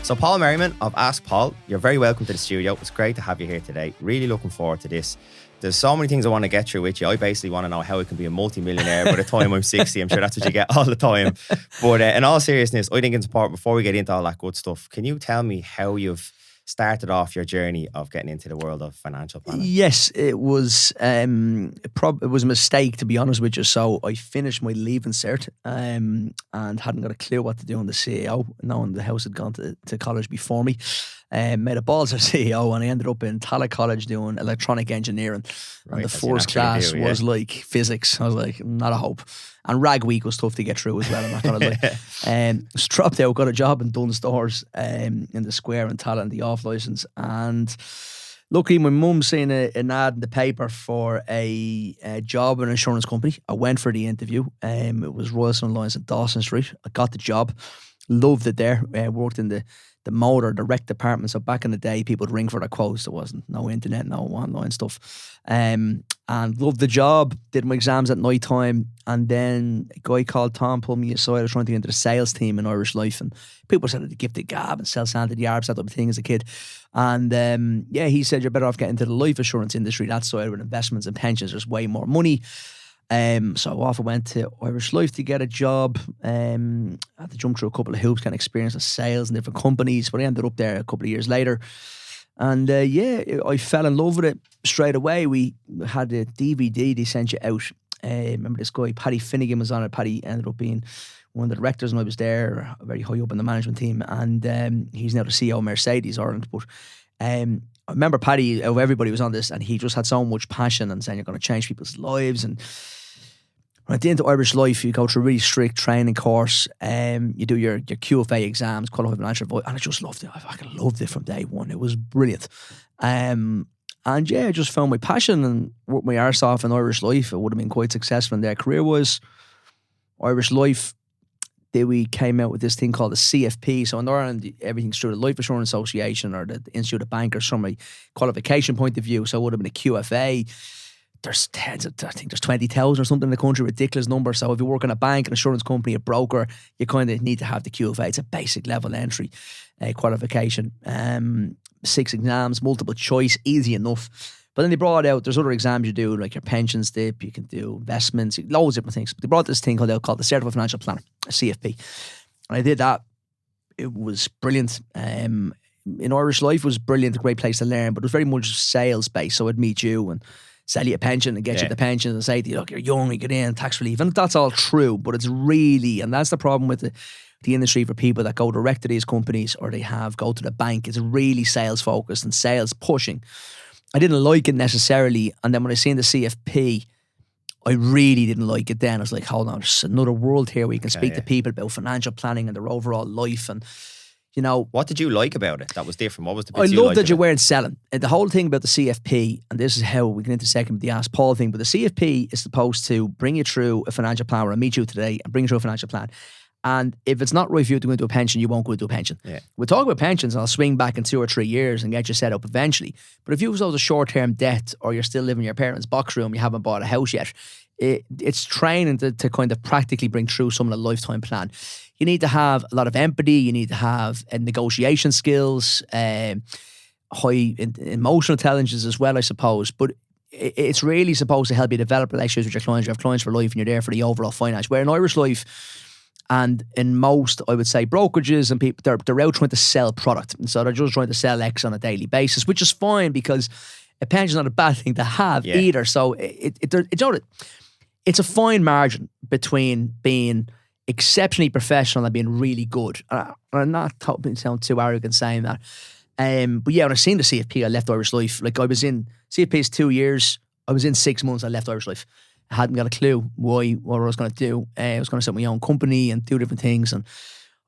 So Paul Merriman of Ask Paul, you're very welcome to the studio. It's great to have you here today. Really looking forward to this. There's so many things I want to get through with you. I basically want to know how I can be a multi-millionaire by the time I'm 60. I'm sure that's what you get all the time. But in all seriousness, I think it's important, before we get into all that good stuff, can you tell me how you've started off your journey of getting into the world of financial planning? Yes, it was it was a mistake, to be honest with you. So I finished my leaving cert and hadn't got a clue what to do on the CEO, knowing the house had gone to college before me. Made a balls of CEO, and I ended up in Tallaght College doing electronic engineering. Right, and the first class was like physics. I was like, not a hope. And rag week was tough to get through as well, I'm not going to lie. Dropped out, got a job in Dunn Stores in the Square in Tallaght, the off licence. And luckily, my mum seen an ad in the paper for a job in an insurance company. I went for the interview. It was Royal Sun Lines at Dawson Street. I got the job. Loved it there. Worked in the motor, the rec department. So back in the day, people would ring for their quotes. There wasn't no internet, no online stuff. And loved the job. Did my exams at night time. And then a guy called Tom pulled me aside. I was trying to get into the sales team in Irish Life. And people said the gift of gab and sell sand to the Arabs, that type of thing as a kid. And he said, you're better off getting into the life assurance industry. That side with investments and pensions, there's way more money. So off I went to Irish Life to get a job. I had to jump through a couple of hoops, kind of experience of sales in different companies, but I ended up there a couple of years later. And I fell in love with it straight away. We had a DVD they sent you out. Remember this guy, Paddy Finnegan, was on it. Paddy ended up being one of the directors when I was there, very high up in the management team. And he's now the CEO of Mercedes Ireland. But I remember Paddy, of everybody was on this, and he just had so much passion and saying you're going to change people's lives. And when I did into Irish Life, you go through a really strict training course. You do your QFA exams, qualified financial advisor, and I just loved it. I fucking loved it from day one. It was brilliant. And I just found my passion and worked my arse off in Irish Life. It would have been quite successful in their career-wise. Irish Life, we came out with this thing called the CFP. So in Ireland, everything's through the Life Assurance Association or the Institute of Bankers from a qualification point of view. So it would have been a QFA. There's tens, I think there's 20,000 or something in the country, ridiculous number. So if you work in a bank, an insurance company, a broker, you kind of need to have the QFA. It's a basic level entry qualification. 6 exams, multiple choice, easy enough. But then they brought out, there's other exams you do, like your pensions dip, you can do investments, loads of different things. But they brought this thing called the Certified Financial Planner, a CFP. And I did that. It was brilliant. In Irish Life, it was brilliant, a great place to learn, but it was very much sales based. So I'd meet you and sell you a pension and get you the pension and say to you, look, you're young, you get in, tax relief. And that's all true, but it's really, and that's the problem with the industry for people that go direct to these companies or go to the bank. It's really sales focused and sales pushing. I didn't like it necessarily. And then when I seen the CFP, I really didn't like it then. I was like, hold on, there's another world here where you can speak to people about financial planning and their overall life. And you know, what did you like about it that was different? What was the bits I loved that you weren't selling. And the whole thing about the CFP, and this is how we get into a second with the Ask Paul thing, but the CFP is supposed to bring you through a financial plan, or I'll meet you today and bring you through a financial plan. And if it's not right for you to go into a pension, you won't go into a pension. Yeah. We'll talk about pensions and I'll swing back in 2 or 3 years and get you set up eventually. But if you've got a short-term debt or you're still living in your parents' box room, you haven't bought a house yet, it's training to kind of practically bring through some of the lifetime plan. You need to have a lot of empathy. You need to have negotiation skills, high emotional intelligence as well, I suppose. But it's really supposed to help you develop relationships with your clients. You have clients for life and you're there for the overall finance. Where in Irish Life and in most, I would say, brokerages and people, they're out trying to sell product. And so they're just trying to sell X on a daily basis, which is fine because a pension is not a bad thing to have either. So it's a fine margin between being exceptionally professional and being really good. I'm not sound too arrogant saying that. But yeah, when I seen the CFP, I left Irish Life. Like I was in CFP's 2 years. I was in 6 months. I left Irish Life. I hadn't got a clue what I was going to do. I was going to set my own company and do different things. And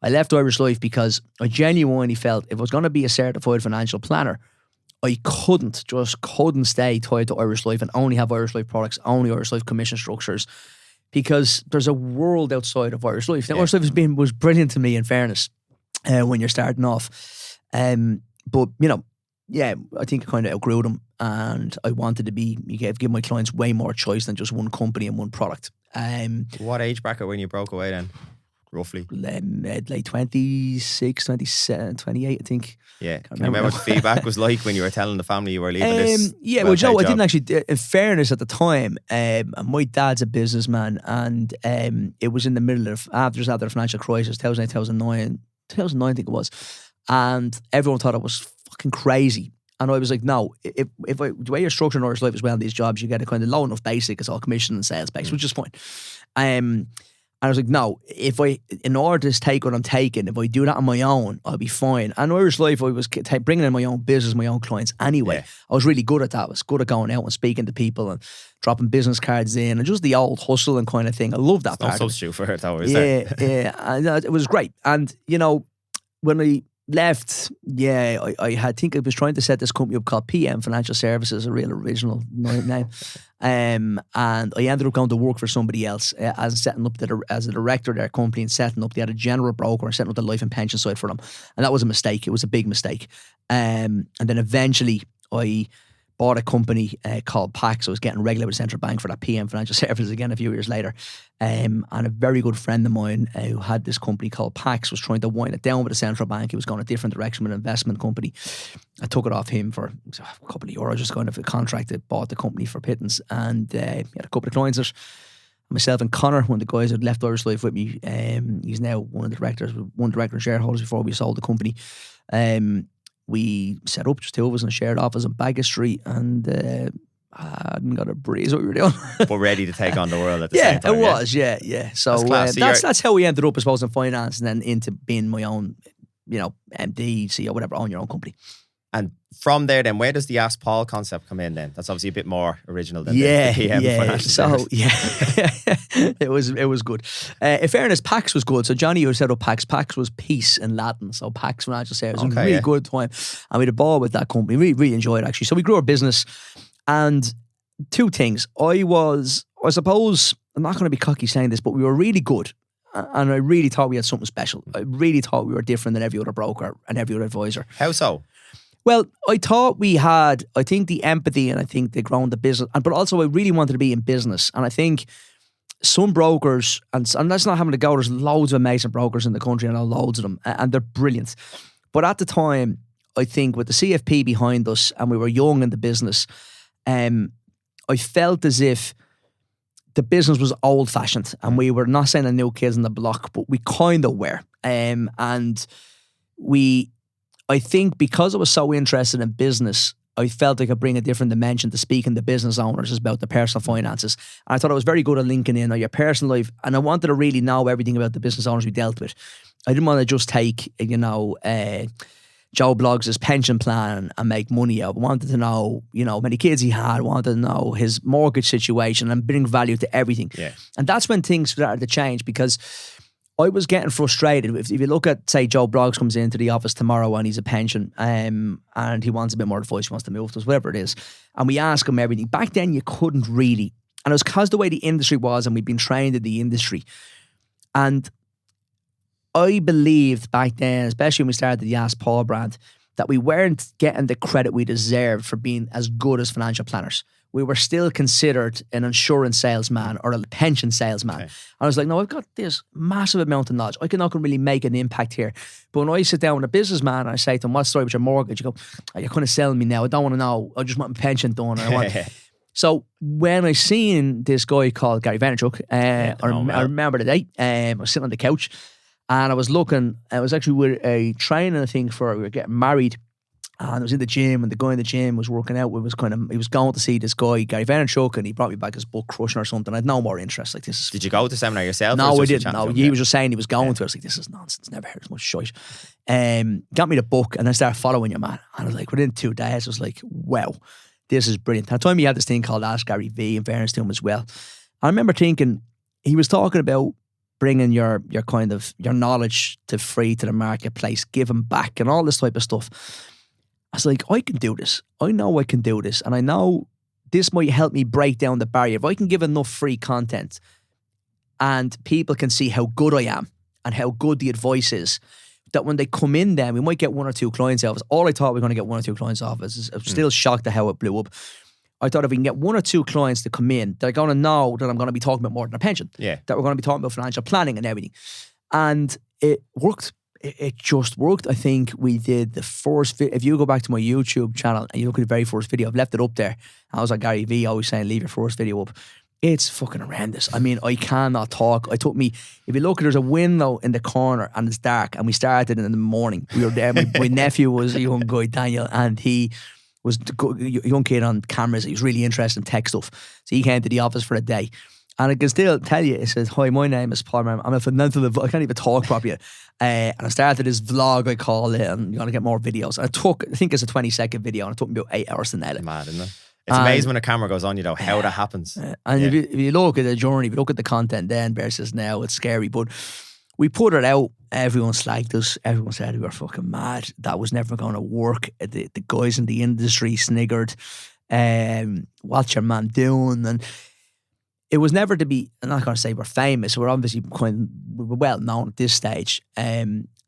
I left Irish Life because I genuinely felt if I was going to be a certified financial planner, I couldn't stay tied to Irish Life and only have Irish Life products, only Irish Life commission structures, because there's a world outside of Irish Life. Now, Irish Life was brilliant to me, in fairness, when you're starting off. But, you know, yeah, I think I kind of outgrew them, and I wanted to give my clients way more choice than just one company and one product. What age bracket when you broke away then? roughly? Late 26, 27, 28, I think. Yeah. Can you remember what the feedback was like when you were telling the family you were leaving this? Yeah, well, Joe, I didn't actually, in fairness at the time, my dad's a businessman, and it was in the middle of, after the financial crisis, 2008, 2009, I think it was. And everyone thought it was fucking crazy. And I was like, no, if the way you're structuring Irish life as well in these jobs, you get a kind of low enough basic, it's all commission and sales based, which is fine. And I was like, no, in order to take what I'm taking, if I do that on my own, I'll be fine. And Irish Life, I was bringing in my own business, my own clients anyway. Yeah. I was really good at that. I was good at going out and speaking to people and dropping business cards in and just the old hustle and kind of thing. I love that part. It's not substitute for it though, is it? Yeah, and it was great. And, you know, when I left, I think I was trying to set this company up called PM Financial Services, a real original name. And I ended up going to work for somebody else as a director of their company and setting up. They had a general broker and setting up the life and pension side for them. And that was a mistake. It was a big mistake. And then eventually I bought a company called Pax. I was getting regulated with Central Bank for that PM Financial Services again a few years later. And a very good friend of mine who had this company called Pax was trying to wind it down with the Central Bank. He was going a different direction with an investment company. I took it off him for a couple of euros, just going off a contract that bought the company for pittance. And he had a couple of clients that myself and Connor, one of the guys that left Irish Life with me, he's now one director and shareholders before we sold the company. We set up just two of us in a shared office in Baggot Street, and I hadn't got a breeze what we were doing. But ready to take on the world at the same time. It was, yeah. So that's how we ended up, I suppose, in finance and then into being my own, MD, CEO, whatever, own your own company. And from there then, where does the Ask Paul concept come in then? That's obviously a bit more original than the PM Financial Services. It was good. In fairness, Pax was good. So Johnny who set up Pax. Pax was peace in Latin. So Pax Financial Services. It was a really good time. And we had a ball with that company. We really enjoyed it actually. So we grew our business. And two things. I suppose, I'm not going to be cocky saying this, but we were really good. And I really thought we had something special. I really thought we were different than every other broker and every other advisor. How so? Well, I thought we had, I think, the empathy and I think the ground the business. But also I really wanted to be in business. And I think some brokers, and that's not having to go, there's loads of amazing brokers in the country and I know loads of them. And they're brilliant. But at the time, I think with the CFP behind us and we were young in the business, I felt as if the business was old fashioned and we were not saying the new kids on the block, but we kind of were. And I think because I was so interested in business, I felt I could bring a different dimension to speaking to business owners about the personal finances. And I thought I was very good at linking in on your personal life. And I wanted to really know everything about the business owners we dealt with. I didn't want to just take, Joe Bloggs' pension plan and make money out. I wanted to know, how many kids he had. I wanted to know his mortgage situation and bring value to everything. Yeah. And that's when things started to change because I was getting frustrated. If you look at, say, Joe Bloggs comes into the office tomorrow and he's a pension and he wants a bit more advice, he wants to move to us, whatever it is. And we ask him everything. Back then, you couldn't really. And it was because the way the industry was and we'd been trained in the industry. And I believed back then, especially when we started the Ask Paul brand, that we weren't getting the credit we deserved for being as good as financial planners. We were still considered an insurance salesman or a pension salesman. Okay. I was like, no, I've got this massive amount of knowledge. I can not really make an impact here. But when I sit down with a businessman and I say to him, what's the story with your mortgage? You go, oh, you're kind of selling me now. I don't want to know. I just want my pension done. So when I seen this guy called Gary Vaynerchuk, I remember the day, I was sitting on the couch and I was looking, I was actually with a training, I think, we were getting married. And I was in the gym, and the guy in the gym was working out. He was going to see this guy, Gary Vaynerchuk, and he brought me back his book, Crushing or something. I had no more interest. Like this. Did you go to the seminar yourself? No, I didn't. No, he was just saying he was going to. I was like, this is nonsense. Never heard as much shite. Got me the book, and I started following your man. And I was like, within 2 days, I was like, wow, this is brilliant. At the time, he had this thing called Ask Gary V, in fairness to him as well. I remember thinking he was talking about bringing your kind of your knowledge to the marketplace, giving back, and all this type of stuff. I was like, I can do this. I know I can do this. And I know this might help me break down the barrier. If I can give enough free content and people can see how good I am and how good the advice is, that when they come in then, we might get 1 or 2 clients off us. All I thought we were going to get 1 or 2 clients off us. I'm still shocked at how it blew up. I thought if we can get 1 or 2 clients to come in, they're going to know that I'm going to be talking about more than a pension. Yeah. That we're going to be talking about financial planning and everything. And it worked. It just worked. I think we did the first if you go back to my YouTube channel and you look at the very first video, I've left it up there. I was like Gary Vee always saying, leave your first video up. It's fucking horrendous. I mean, I cannot talk. If you look, there's a window in the corner and it's dark, and we started in the morning. We were there. My nephew was a young guy, Daniel, and he was a young kid on cameras. He was really interested in tech stuff. So he came to the office for a day. And I can still tell you, it says, hi, my name is Paul Merriman. I'm a financial advisor. I can't even talk properly. And I started this vlog, I call it, and you're going to get more videos. And I think it's a 20-second video, and it took me about 8 hours to nail it. Mad, isn't it? It's amazing when a camera goes on, how that happens. And if you look at the journey, if you look at the content then versus now, it's scary. But we put it out. Everyone slagged us. Everyone said we were fucking mad. That was never going to work. The guys in the industry sniggered. What's your man doing? And it was never to be, I'm not going to say we're famous. We're obviously we were well known at this stage.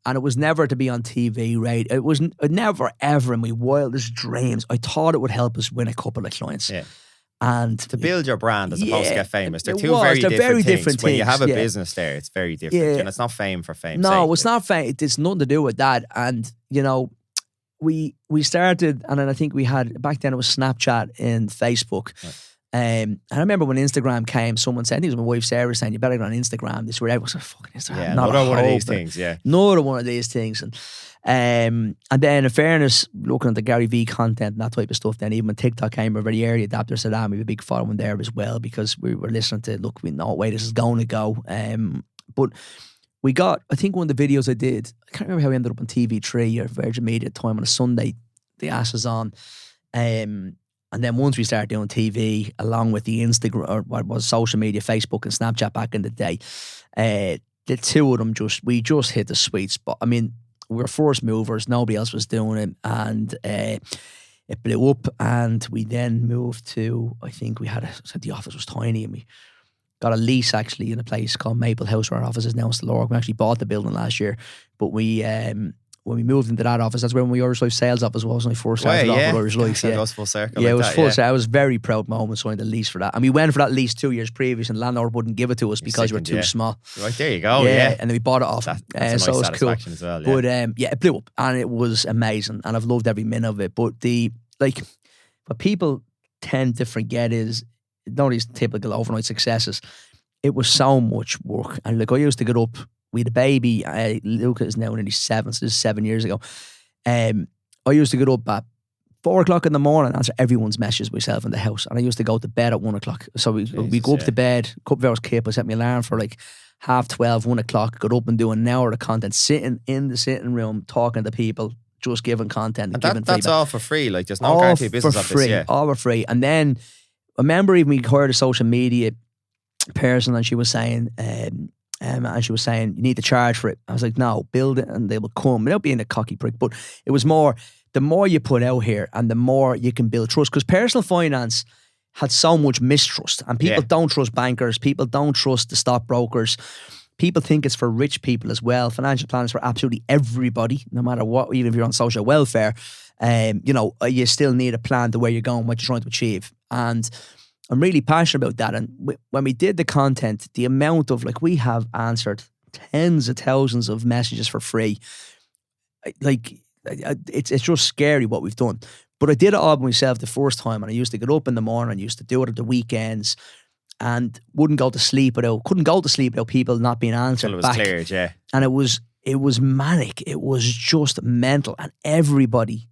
And it was never to be on TV, right? It was never, ever in my wildest dreams. I thought it would help us win a couple of clients. Yeah. And to build your brand as opposed to get famous. They're very different things. things. When you have a business there, it's very different. Yeah. And it's not fame for fame's No, sake. it's not fame. It's nothing to do with that. And, we started, and then I think we had, back then it was Snapchat and Facebook. Right. And I remember when Instagram came, someone said, I think it was my wife Sarah saying, you better get on Instagram. This is where everyone's like, fucking Instagram. Yeah, another one of these things, yeah. Another one of these things. And then in fairness, looking at the Gary Vee content and that type of stuff, then even when TikTok came, we're very early adapters to that. We have a big following there as well, because we were listening to, look, we know what way this is going to go. But we got, I think one of the videos I did, I can't remember how we ended up on TV3 or Virgin Media at the time on a Sunday, they asked us on. And then once we started doing TV, along with the Instagram, or what was social media, Facebook and Snapchat back in the day, the two of them we just hit the sweet spot. I mean, we were first movers, nobody else was doing it, and it blew up. And we then moved to, I think the office was tiny, and we got a lease actually in a place called Maple House, where our office is now in Stillorg. We actually bought the building last year, but we when we moved into that office, that's when my Irish Life sales office was when I first started off with Irish Life. It goes full circle. Yeah, like it was that, full circle. I was very proud moment signing the lease for that. And we went for that lease 2 years previous, and the landlord wouldn't give it to us because we were too small. Right, there you go. Yeah. And then we bought it off. That's a nice so it was satisfaction cool. as well. Yeah. But it blew up, and it was amazing, and I've loved every minute of it. But what people tend to forget is, not these typical overnight successes, it was so much work. And I used to get up, we had a baby, Luca is now nearly 7, so this is 7 years ago. I used to get up at 4 o'clock in the morning and answer everyone's messages myself in the house. And I used to go to bed at 1 o'clock. So we go up to bed, a couple of hours kip, I set my alarm for 12:30, 1 o'clock, got up and do an hour of content, sitting in the sitting room, talking to people, just giving content and giving that's feedback. all for free. There's no guarantee business of this. Yeah. All for free. And then I remember even we hired a social media person, and she was saying, you need to charge for it. I was like, no, build it and they will come, without being a cocky prick. But it was more, the more you put out here and the more you can build trust, because personal finance had so much mistrust, and people don't trust bankers, people don't trust the stockbrokers. People think it's for rich people as well. Financial planners for absolutely everybody, no matter what, even if you're on social welfare. You still need a plan to where you're going, what you're trying to achieve. And I'm really passionate about that. And when we did the content, the amount of, we have answered tens of thousands of messages for free. It's just scary what we've done. But I did it all by myself the first time, and I used to get up in the morning, I used to do it at the weekends, and couldn't go to sleep without people not being answered Until it was back. cleared, yeah. And it was manic. It was just mental, and everybody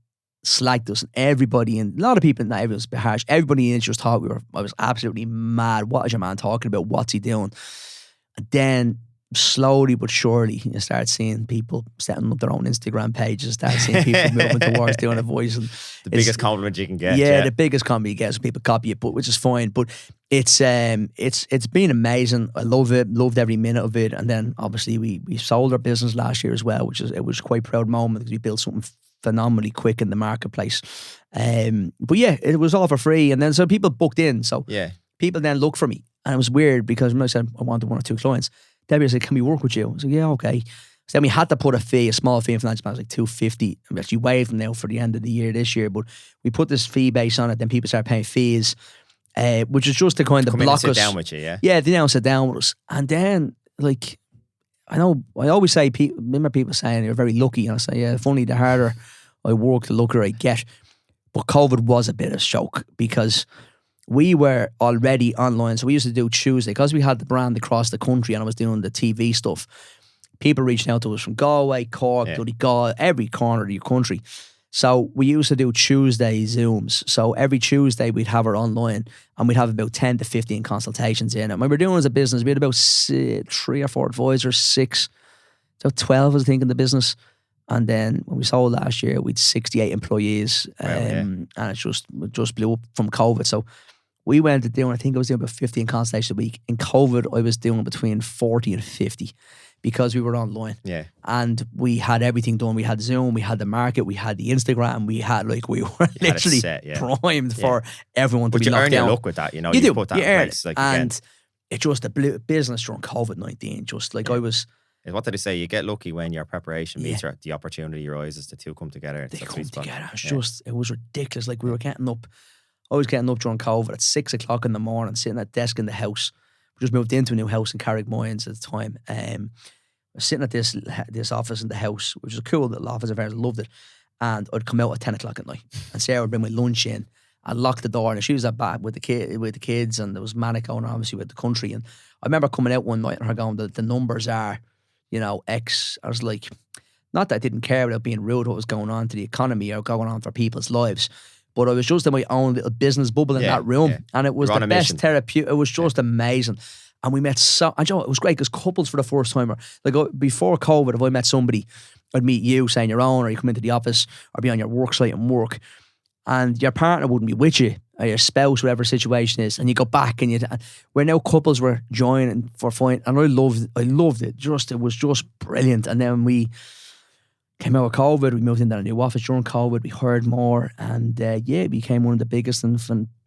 slagged us, and everybody, and a lot of people, not everyone was a bit harsh, everybody in it just thought I was absolutely mad. What is your man talking about? What's he doing? And then slowly but surely you start seeing people setting up their own Instagram pages, start seeing people moving towards doing a voice. And the biggest compliment you can get. Yeah, the biggest compliment you get is people copy it, which is fine. But it's been amazing. I love it, loved every minute of it. And then obviously we sold our business last year as well, it was quite a proud moment because we built something phenomenally quick in the marketplace. But yeah, it was all for free. And then so people booked in. So people then looked for me. And it was weird because when I said I wanted 1 or 2 clients, Debbie said, can we work with you? I said, yeah, okay. So then we had to put a small fee in financial plans, $250. We actually waived them now for the end of the year this year, but we put this fee base on it, then people started paying fees, which is just to kind of block us. Sit down with you, yeah? Yeah, they now sit down with us. And then, I know, I always say, remember people saying you're very lucky, and I say, yeah, if only the harder I work, the luckier I get. But COVID was a bit of a shock because we were already online. So we used to do Tuesday, because we had the brand across the country and I was doing the TV stuff. People reaching out to us from Galway, Cork, Donegal, every corner of your country. So we used to do Tuesday Zooms. So every Tuesday we'd have her online and we'd have about 10 to 15 consultations in it. When we were doing it as a business, we had about 3 or 4 advisors, 6, so 12 I think in the business. And then when we sold last year, we'd 68 employees, and it just blew up from COVID. So we went to doing, I think I was doing about 15 consultations a week. In COVID, I was doing between 40 and 50 because we were online. Yeah. And we had everything done. We had Zoom, we had the market, we had the Instagram, we were literally primed for everyone to be locked down. But you earn your luck with that, you know. You do. Put that you in earn place, it. like, and it just a business during COVID-19. Just like I was... What did they say? You get lucky when your preparation meets the opportunity arises. The two come together. They come together. It was ridiculous. Like we were getting up. I was getting up during COVID at 6 o'clock in the morning, sitting at desk in the house. We just moved into a new house in Carrickmines at the time. I was sitting at this office in the house, which was a cool little office. I loved it. And I'd come out at 10 o'clock at night, and Sarah would bring my lunch in. I'd lock the door, and she was at back with the kids, and there was manic going on, obviously, with the country. And I remember coming out one night and her going, the numbers are, you know, X. I was like, not that I didn't care about being rude what was going on to the economy or going on for people's lives, but I was just in my own little business bubble in that room, and it was the best therapy. It was just amazing. And we met and you know, it was great because couples for the first time, like before COVID, if I met somebody, I'd meet you saying your own, or you come into the office or be on your work site and work, and your partner wouldn't be with you, or your spouse, whatever situation is, and you go back and where now couples were joining for fun, and I loved it. It was just brilliant. And then we came out of COVID, we moved into a new office during COVID, we heard more, and it became one of the biggest and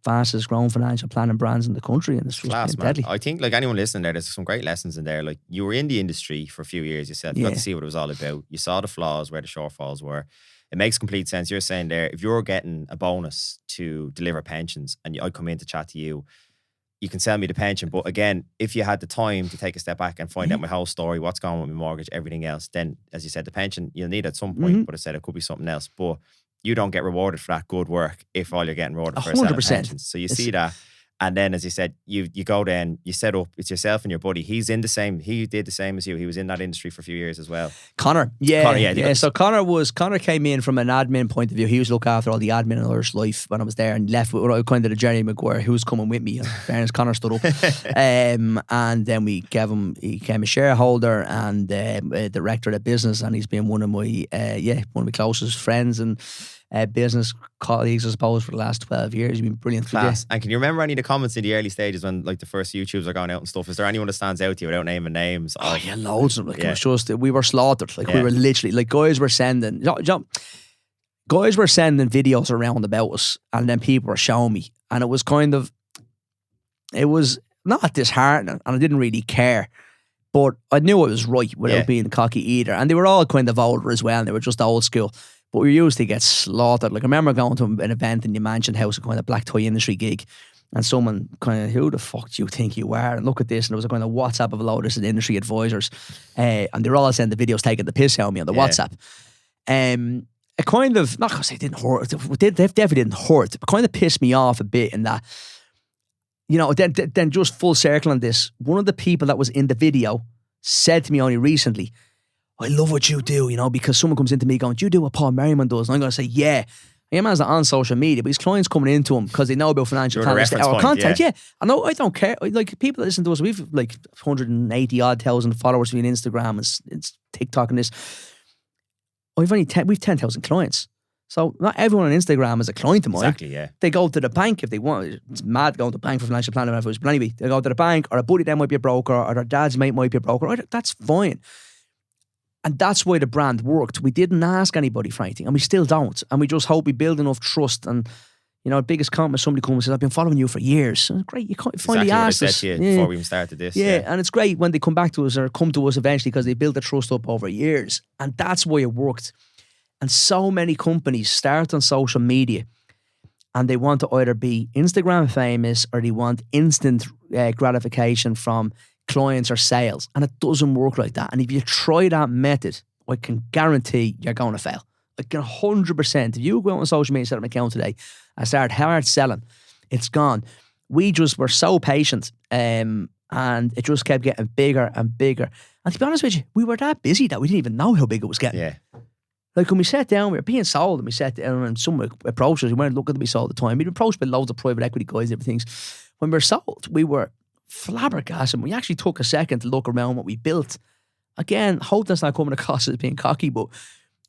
fastest growing financial planning brands in the country, and it's just deadly. I think, like, anyone listening there, there's some great lessons in there. Like, you were in the industry for a few years yourself, you got to see what it was all about, you saw the flaws, where the shortfalls were. It makes complete sense. You're saying there, if you're getting a bonus to deliver pensions and I come in to chat to you, you can sell me the pension. But again, if you had the time to take a step back and find out my whole story, what's going on with my mortgage, everything else, then, as you said, the pension you'll need at some point, but I said it could be something else. But you don't get rewarded for that good work if all you're getting rewarded for is selling pensions. So you see that. And then, as you said, you go then, you set up, it's yourself and your buddy. He did the same as you. He was in that industry for a few years as well. Connor. So Connor came in from an admin point of view. He was looking after all the admin in Irish Life when I was there, and left with kind of the Jerry Maguire, who was coming with me. In fairness, Connor stood up. And then he became a shareholder and a director of the business, and he's been one of my closest friends and business colleagues, I suppose, for the last 12 years. You've been brilliant. Class. And can you remember any of the comments in the early stages when, like, the first YouTubes are going out and stuff? Is there anyone that stands out to you without naming names? Oh, yeah, loads of them. Like, it was just, we were slaughtered. Like, we were literally, like, guys were sending videos around about us, and then people were showing me. And it was not disheartening, and I didn't really care. But I knew I was right without being cocky either. And they were all kind of older as well, and they were just old school. But we used to get slaughtered. Like, I remember going to an event in the Mansion House, a kind of black tie industry gig, and someone kind of, who the fuck do you think you are? And look at this. And there was a kind of WhatsApp of a load of industry advisors. And they were all sending the videos taking the piss out of me on the WhatsApp. It kind of, not because they didn't hurt, they definitely didn't hurt, but kind of pissed me off a bit in that, you know, then just full circle on this, one of the people that was in the video said to me only recently, I love what you do, you know, because someone comes into me going, do you do what Paul Merriman does? And I'm going to say, yeah. And man's not on social media, but his clients coming into him because they know about financial planning or content. Yeah. I know, I don't care. Like, people that listen to us, we've like 180,000 followers on Instagram, it's TikTok and this. We've 10,000 clients. So not everyone on Instagram is a client of mine. Exactly, yeah. They go to the bank if they want. It's mad going to the bank for financial planning. But anyway, they go to the bank, or a buddy then might be a broker, or their dad's mate might be a broker. That's fine. And that's why the brand worked. We didn't ask anybody for anything, and we still don't. And we just hope we build enough trust. And, you know, the biggest compliment, somebody comes and says, I've been following you for years. So great, you finally asked us. Exactly what I said to you before we even started this. Yeah, and it's great when they come back to us or come to us eventually because they built the trust up over years. And that's why it worked. And so many companies start on social media and they want to either be Instagram famous or they want instant gratification from clients or sales. And it doesn't work like that. And if you try that method, I can guarantee you're going to fail. I can 100%. If you go out on social media and set up an account today, I started hard selling, it's gone. We just were so patient, and it just kept getting bigger and bigger. And to be honest with you, we were that busy that we didn't even know how big it was getting. Yeah. Like when we sat down, we were being sold, and we sat down, and some approached us. We weren't looking to be sold at the time. We'd been approached by loads of private equity guys and everything. When we were sold, we were flabbergasted. We actually took a second to look around what we built. Again, hope that's not coming across as being cocky, but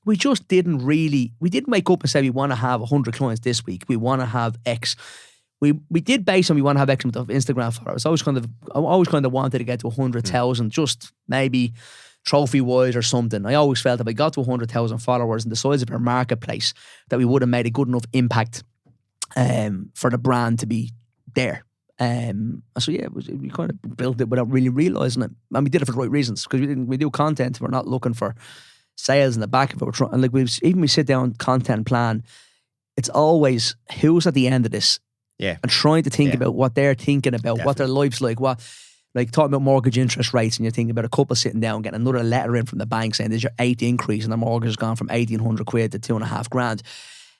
we just didn't wake up and say we want to have 100 clients this week. We want to have X. We did base on we want to have X amount of Instagram followers. I always kind of wanted to get to 100,000, just maybe trophy-wise or something. I always felt if I got to 100,000 followers and the size of our marketplace, that we would have made a good enough impact for the brand to be there. So yeah, we kind of built it without really realising it. And we did it for the right reasons, because we do content. We're not looking for sales in the back of it. We're trying, and like we sit down content plan, it's always who's at the end of this. Yeah. And trying to think about what they're thinking about, Definitely. what their life's like, like talking about mortgage interest rates, and you're thinking about a couple sitting down getting another letter in from the bank saying there's your 8th increase and the mortgage has gone from 1,800 quid to 2.5 grand.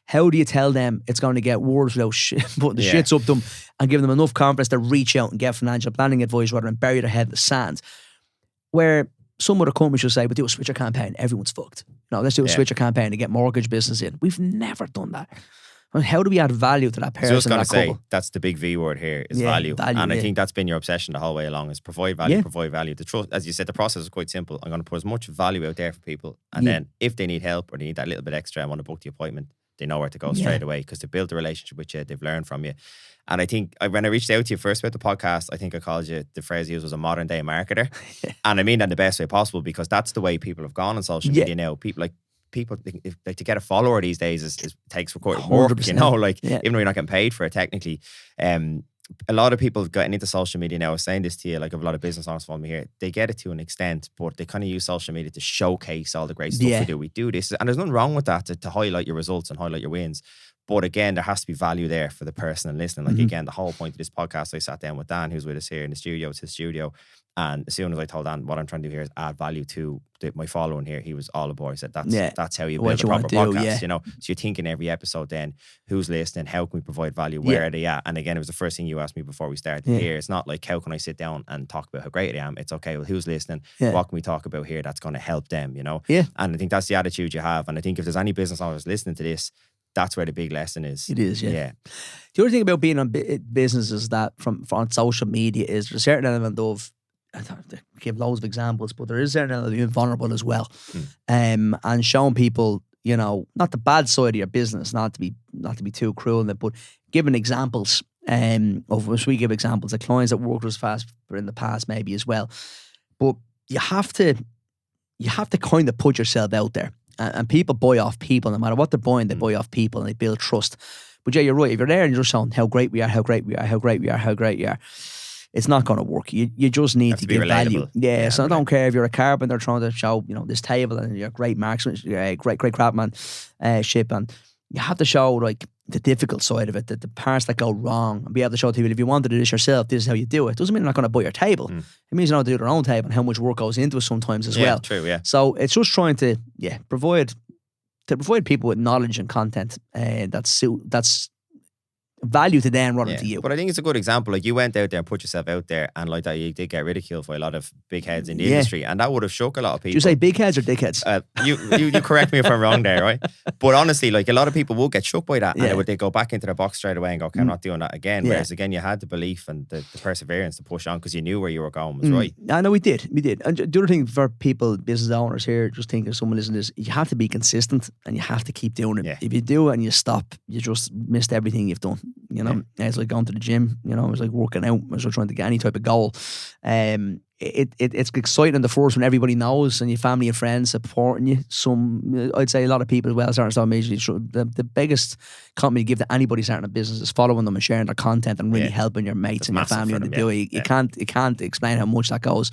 How do you tell them it's going to get worse without putting the shits up them and giving them enough confidence to reach out and get financial planning advice rather than bury their head in the sand? Where some other companies should say, but do a switcher campaign, everyone's fucked. No, let's do a switcher campaign to get mortgage business in. We've never done that. I mean, how do we add value to that person? So I was going to say, couple? that's the big V word here, is value. And I think that's been your obsession the whole way along, is provide value, provide value. The trust, as you said, the process is quite simple. I'm going to put as much value out there for people. And then if they need help or they need that little bit extra and want to book the appointment, they know where to go straight away, because they built a relationship with you, they've learned from you. And I think when I reached out to you first about the podcast, I think I called you, the phrase you used was a modern day marketer. And I mean that in the best way possible, because that's the way people have gone on social media now. People like to get a follower these days takes quite work, 100%. you know, like even though you're not getting paid for it technically. A lot of people getting into social media now, I was saying this to you, like a lot of business owners follow me here, they get it to an extent, but they kind of use social media to showcase all the great stuff we do. We do this, and there's nothing wrong with that, to highlight your results and highlight your wins. But again, there has to be value there for the person listening. Like again, the whole point of this podcast, I sat down with Dan, who's with us here in the studio. It's his studio. And as soon as I told Dan what I'm trying to do here is add value to my following here, he was all aboard. He said, that's how you build a proper podcast, you know. So you're thinking every episode then, who's listening, how can we provide value, where are they at? And again, it was the first thing you asked me before we started here. It's not like, how can I sit down and talk about how great I am? It's okay, well, who's listening? What can we talk about here that's going to help them, you know? And I think that's the attitude you have. And I think if there's any business owners listening to this, that's where the big lesson is. It is, yeah. The other thing about being on businesses that from on social media is there's a certain element of, I don't give loads of examples, but there is a certain element of being vulnerable as well. And showing people, you know, not the bad side of your business, not to be too cruel in it, but giving examples of which we give examples of clients that worked with us in the past maybe as well. But you have to kind of put yourself out there. And people buy off people, no matter what they're buying, they buy off people and they build trust. But yeah, you're right. If you're there and you're just showing how great we are, how great we are, how great we are, how great you are, it's not going to work. You just need to give value. Yeah, so I don't care if you're a carpenter trying to show, you know, this table and you're a great marksman, great craftsmanship, and you have to show like the difficult side of it, the parts that go wrong, and be able to show people, if you want to do this yourself, this is how you do it. Doesn't mean they're not going to buy your table. It means you know how to do their own table and how much work goes into it sometimes as well. True, yeah. So it's just trying to provide people with knowledge and content that's value to them rather than to you. But I think it's a good example. Like, you went out there and put yourself out there, and like that, you did get ridiculed by a lot of big heads in the industry, and that would have shook a lot of people. Did you say big heads or dickheads? You correct me if I'm wrong there, right? But honestly, like, a lot of people will get shook by that, and they go back into their box straight away and go, okay, I'm not doing that again. Whereas again, you had the belief and the perseverance to push on because you knew where you were going was right. I know we did. And the other thing for people, business owners here, just think if someone listening to this, you have to be consistent and you have to keep doing it. If you do it and you stop, you just missed everything you've done. You know, it's like going to the gym. You know, it's like working out. It's like trying to get any type of goal. It's exciting the first when everybody knows and your family and friends supporting you. I'd say a lot of people as well starting the biggest compliment you give to anybody starting a business is following them and sharing their content and really helping your mates and your family to do it. You can't explain how much that goes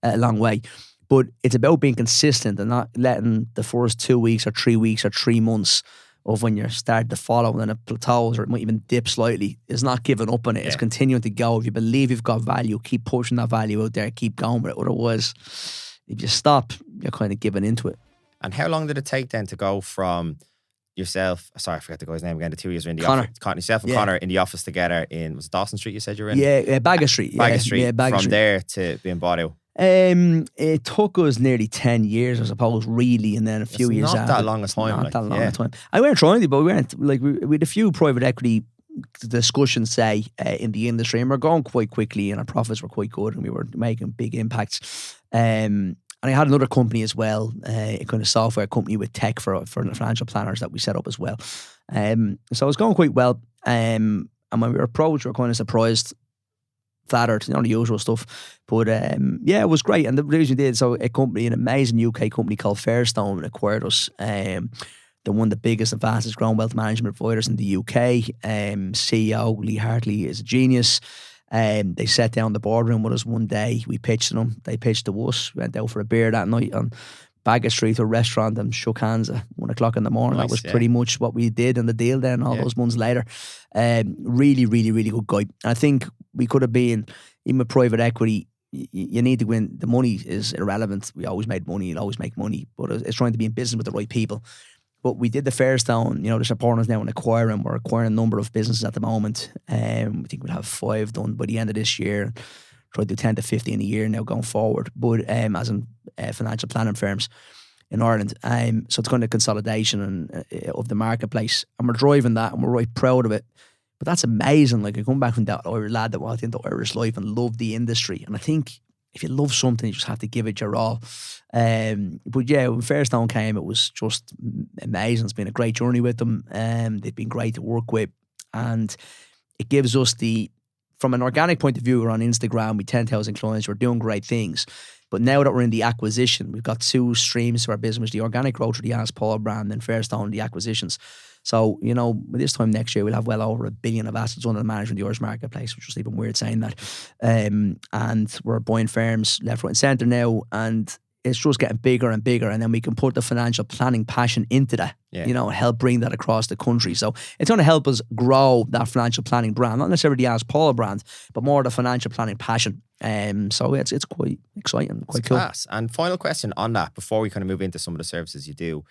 a long way. But it's about being consistent and not letting the first 2 weeks or 3 weeks or 3 months of when you start to follow and then it plateaus or it might even dip slightly, is not giving up on it. It's continuing to go. If you believe you've got value, keep pushing that value out there, keep going with it. Otherwise, if you stop, you're kind of giving into it. And how long did it take then to go from yourself, sorry, I forgot the guy's name again, the 2 years were in the Connor. office, yourself and Connor in the office together in, was it Dawson Street you said you were in? Yeah, Baggot Street. Baggot Street. Yeah, Baggot from Street. there to being bought out? It took us nearly 10 years, I suppose, really, and then a few years not after. that long a time. Not that long a time. I weren't trying to, but we had a few private equity discussions, say, in the industry, and we're going quite quickly, and our profits were quite good, and we were making big impacts. And I had another company as well, a kind of software company with tech for financial planners that we set up as well. So it was going quite well. And when we were approached, we were kind of surprised, flattered, the usual stuff. But it was great. And the reason we did, so an amazing UK company called Fairstone acquired us. They're one of the biggest and fastest growing wealth management providers in the UK. CEO Lee Hartley is a genius. They sat down in the boardroom with us one day. We pitched to them. They pitched to us. We went out for a beer that night on Baggot Street to a restaurant and shook hands at 1 o'clock in the morning. Nice, that was pretty much what we did in the deal then, all those months later. Really, really, really good guy. And I think we could have been, even with private equity, you need to win. The money is irrelevant. We always made money. You'll always make money. But it's trying to be in business with the right people. But we did the Fairstone, they're supporting us now in acquiring. We're acquiring a number of businesses at the moment. I think we'll have 5 done by the end of this year. Try to do 10 to 15 a year now going forward. But as in financial planning firms in Ireland. So it's kind of consolidation of the marketplace. And we're driving that and we're right proud of it. But that's amazing. Like I come back from that Irish lad that walked into Irish life and loved the industry. And I think if you love something, you just have to give it your all. But yeah, when Fairstone came, it was just amazing. It's been a great journey with them. They've been great to work with. And it gives us from an organic point of view, we're on Instagram, we 10,000 clients, we're doing great things. But now that we're in the acquisition, we've got 2 streams to our business, the organic growth through the Ask Paul brand and Fairstone, the acquisitions. So, this time next year, we'll have well over $1 billion of assets under management in the Irish marketplace, which is even weird saying that. And we're buying firms left, right and centre now, and it's just getting bigger and bigger, and then we can put the financial planning passion into that, help bring that across the country. So it's going to help us grow that financial planning brand, not necessarily the Ask Paul brand, but more the financial planning passion. So it's quite exciting, quite cool. Class. And final question on that, before we kind of move into some of the services you do,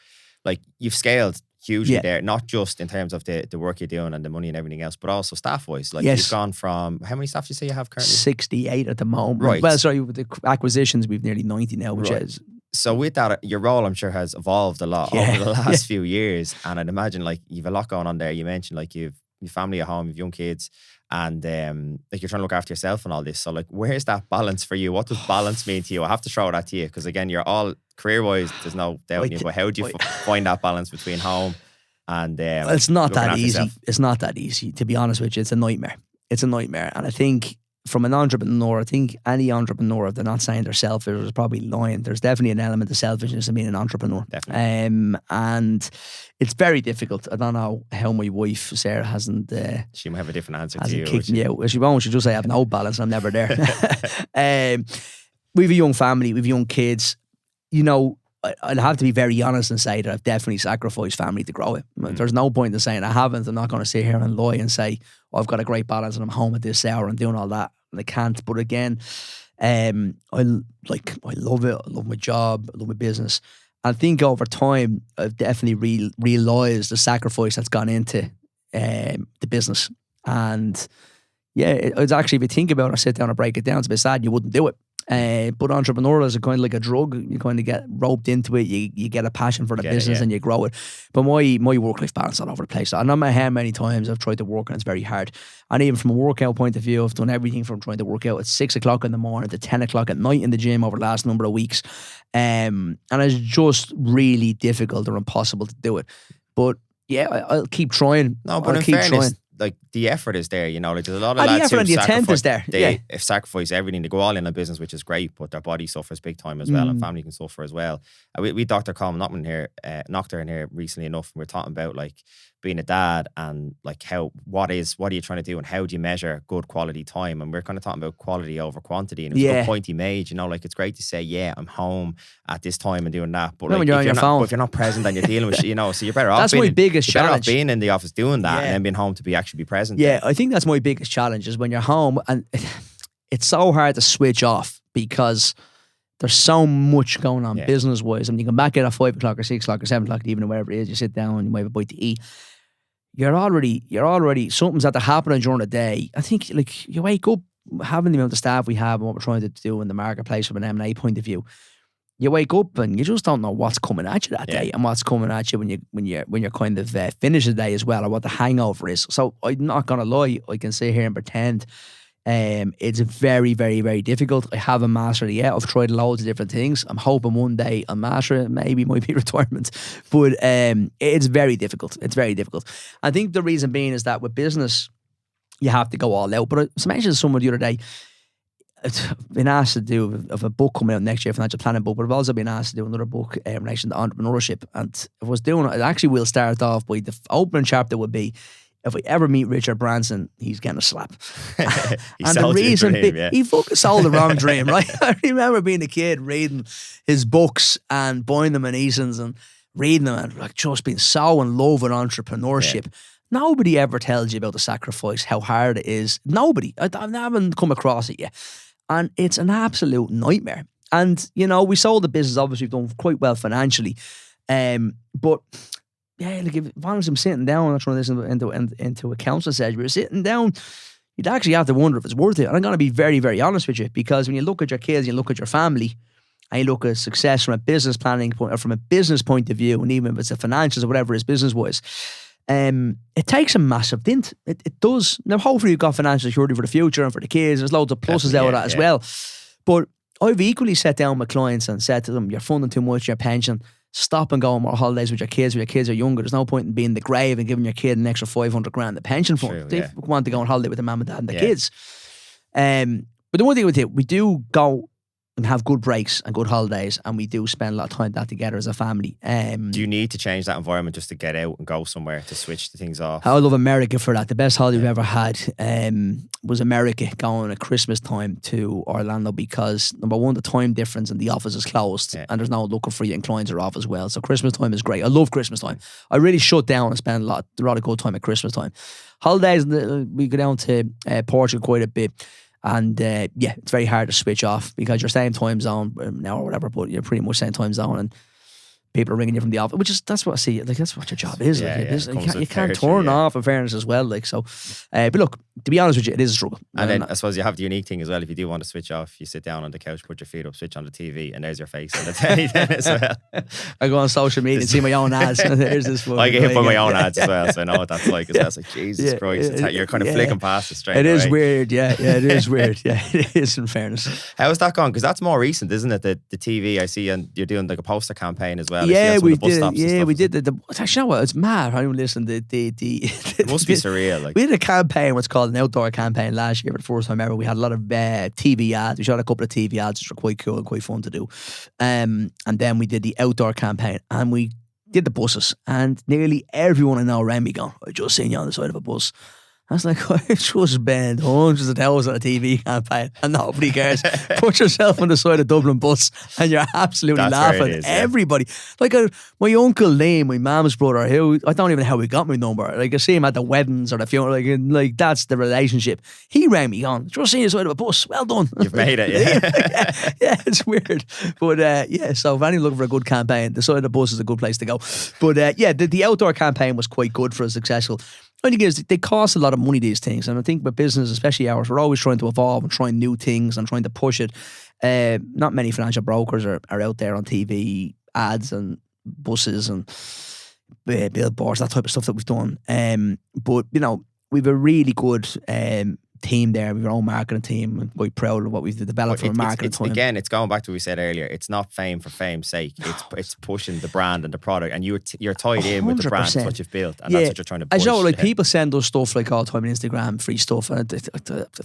like you've scaled hugely there, not just in terms of the work you're doing and the money and everything else, but also staff-wise. Like you've gone from, how many staff do you say you have currently? 68 at the moment. Right. Well, sorry, with the acquisitions, we've nearly 90 now, which is... So with that, your role, I'm sure, has evolved a lot over the last few years. And I'd imagine like you've a lot going on there. You mentioned like you've your family at home, you've young kids, and like you're trying to look after yourself and all this. So like, where's that balance for you? What does balance mean to you? I have to throw that to you because again, you're all career-wise, there's no doubt in you. But how do you find that balance between home and it's not that easy. Yourself? It's not that easy, to be honest with you. It's a nightmare. It's a nightmare. And I think from an entrepreneur, I think any entrepreneur, if they're not saying they're selfish, is probably lying. There's definitely an element of selfishness in being an entrepreneur. Definitely. And it's very difficult. I don't know how my wife, Sarah, hasn't... she might have a different answer to you. Kicked me out. She won't. She'll just say I have no balance and I'm never there. We have a young family. We have young kids. I'd have to be very honest and say that I've definitely sacrificed family to grow it. There's no point in saying I haven't. I'm not going to sit here and lie and say, I've got a great balance and I'm home at this hour and doing all that. And I can't. But again, I love it. I love my job. I love my business. I think over time, I've definitely realised the sacrifice that's gone into the business. And yeah, it's actually, if you think about it, I sit down and break it down, it's a bit sad you wouldn't do it. But entrepreneurial is kind of like a drug. You kind of get roped into it. You get a passion for the business and you grow it. But my work-life balance all over the place. I know how many times I've tried to work and it's very hard. And even from a workout point of view, I've done everything from trying to work out at 6 o'clock in the morning to 10 o'clock at night in the gym over the last number of weeks. And it's just really difficult or impossible to do it. But yeah, I'll keep trying. No, but in fairness, like the effort is there, you know, like there's a lot of The lads effort who and the intent is there. they sacrifice everything to go all in a business, which is great, but their body suffers big time as well, and family can suffer as well. We Dr. Colm Nocturne in here recently enough, and we're talking about like being a dad and like what are you trying to do and how do you measure good quality time, and we're kind of talking about quality over quantity, and it was a good point he made, you know, like it's great to say, yeah, I'm home at this time and doing that, but like, if you're not present and you're dealing with, you know, so you're better off. That's my biggest challenge. Being in the office doing that and then being home to be actually be present. Yeah, I think that's my biggest challenge is when you're home, and it's so hard to switch off because there's so much going on business wise. And you come back in at 5 o'clock or 6 o'clock or 7 o'clock, even or wherever it is, you sit down, you might have a bite to eat. You're already something's had to happen during the day. I think like you wake up, having the amount of staff we have and what we're trying to do in the marketplace from an M&A point of view. You wake up and you just don't know what's coming at you that day and what's coming at you when you're kind of finish the day as well, or what the hangover is. So I'm not gonna lie, I can sit here and pretend it's very, very, very difficult. I haven't mastered it yet. I've tried loads of different things. I'm hoping one day I'll master it. Maybe it might be retirement, but it's very difficult. It's very difficult. I think the reason being is that with business, you have to go all out. But I was mentioning to someone the other day, I've been asked to do of a book coming out next year, financial planning book, but I've also been asked to do another book in relation to entrepreneurship. And if I was doing it, actually will start off by the opening chapter would be, if I ever meet Richard Branson, he's getting a slap. And the reason he fucking sold the wrong dream, right? I remember being a kid reading his books and buying them in Eason's and reading them and like just being so in love with entrepreneurship. Yeah. Nobody ever tells you about the sacrifice, how hard it is. Nobody. I haven't come across it yet. And it's an absolute nightmare. And, you know, we sold the business. Obviously, we've done quite well financially. But, yeah, like if I'm sitting down and trying to listen into a counsellor says, we're sitting down, you'd actually have to wonder if it's worth it. And I'm going to be very, very honest with you, because when you look at your kids, you look at your family, and you look at success from a business planning point, or from a business point of view, and even if it's the financials or whatever it is business-wise, it takes a massive dent. It does. Now, hopefully you've got financial security for the future and for the kids. There's loads of pluses out of that as well. But I've equally sat down with clients and said to them, you're funding too much, your pension, stop and go on more holidays with your kids. When your kids are younger, there's no point in being in the grave and giving your kid an extra 500 grand in the pension fund. True, they want to go on holiday with the mum and dad and the kids. But the one thing with it, we do go and have good breaks and good holidays, and we do spend a lot of time that together as a family. Do you need to change that environment just to get out and go somewhere to switch the things off? I love America for that. The best holiday we've ever had was America, going at Christmas time to Orlando, because number one, the time difference and the office is closed and there's no looking for you, and clients are off as well. So Christmas time is great. I love Christmas time. I really shut down and spend a lot of good time at Christmas time. Holidays, we go down to Portugal quite a bit. And it's very hard to switch off because you're same time zone now or whatever, but you're pretty much same time zone, and people are ringing you from the office, which is, that's what I see, like that's what your job is. You can't turn off, in fairness, as well. Like so, but look, to be honest with you, it is a struggle. And then I suppose you have the unique thing as well. If you do want to switch off, you sit down on the couch, put your feet up, switch on the TV, and there's your face on the telly then as well. I go on social media and see my own ads. There's this one. I get hit by my own ads as well, so I know what that's like. It's like, Jesus Christ, you're kind of flicking past it straight away. It is weird, it is weird. Yeah, it is, in fairness. How's that gone? Because that's more recent, isn't it? The TV I see, and you're doing like a poster campaign as well. Yeah, we did. Yeah, we did. Actually, you know what? It's mad. I don't listen. It must be surreal. Like, we did a campaign, what's called an outdoor campaign last year for the first time ever. We had a lot of TV ads. We shot a couple of TV ads, which were quite cool and quite fun to do. And then we did the outdoor campaign, and we did the buses. And nearly everyone I know around me going, I just seen you on the side of a bus. I was like, I just spent hundreds of dollars on a TV campaign and nobody cares. Put yourself on the side of Dublin bus and you're absolutely laughing. Everybody. Like my uncle Liam, my mum's brother, who I don't even know how he got my number. Like I see him at the weddings or the funeral, like that's the relationship. He rang me on, just seeing the side of a bus. Well done. You've made it, yeah, it's weird. But so if anyone's looking for a good campaign, the side of the bus is a good place to go. But the outdoor campaign was quite good for a successful. I think they cost a lot of money, these things. And I think with business, especially ours, we're always trying to evolve and trying new things and trying to push it. Not many financial brokers are out there on TV ads and buses and billboards, that type of stuff that we've done. But, you know, we've a really good team there. We have our own marketing team. I'm quite proud of what we've developed from a marketing team. Again, it's going back to what we said earlier. It's not fame for fame's sake. It's pushing the brand and the product, and you're tied in with the brand. That's what you've built, and that's what you're trying to push. As you know, like people send us stuff like all the time on Instagram, free stuff, and it's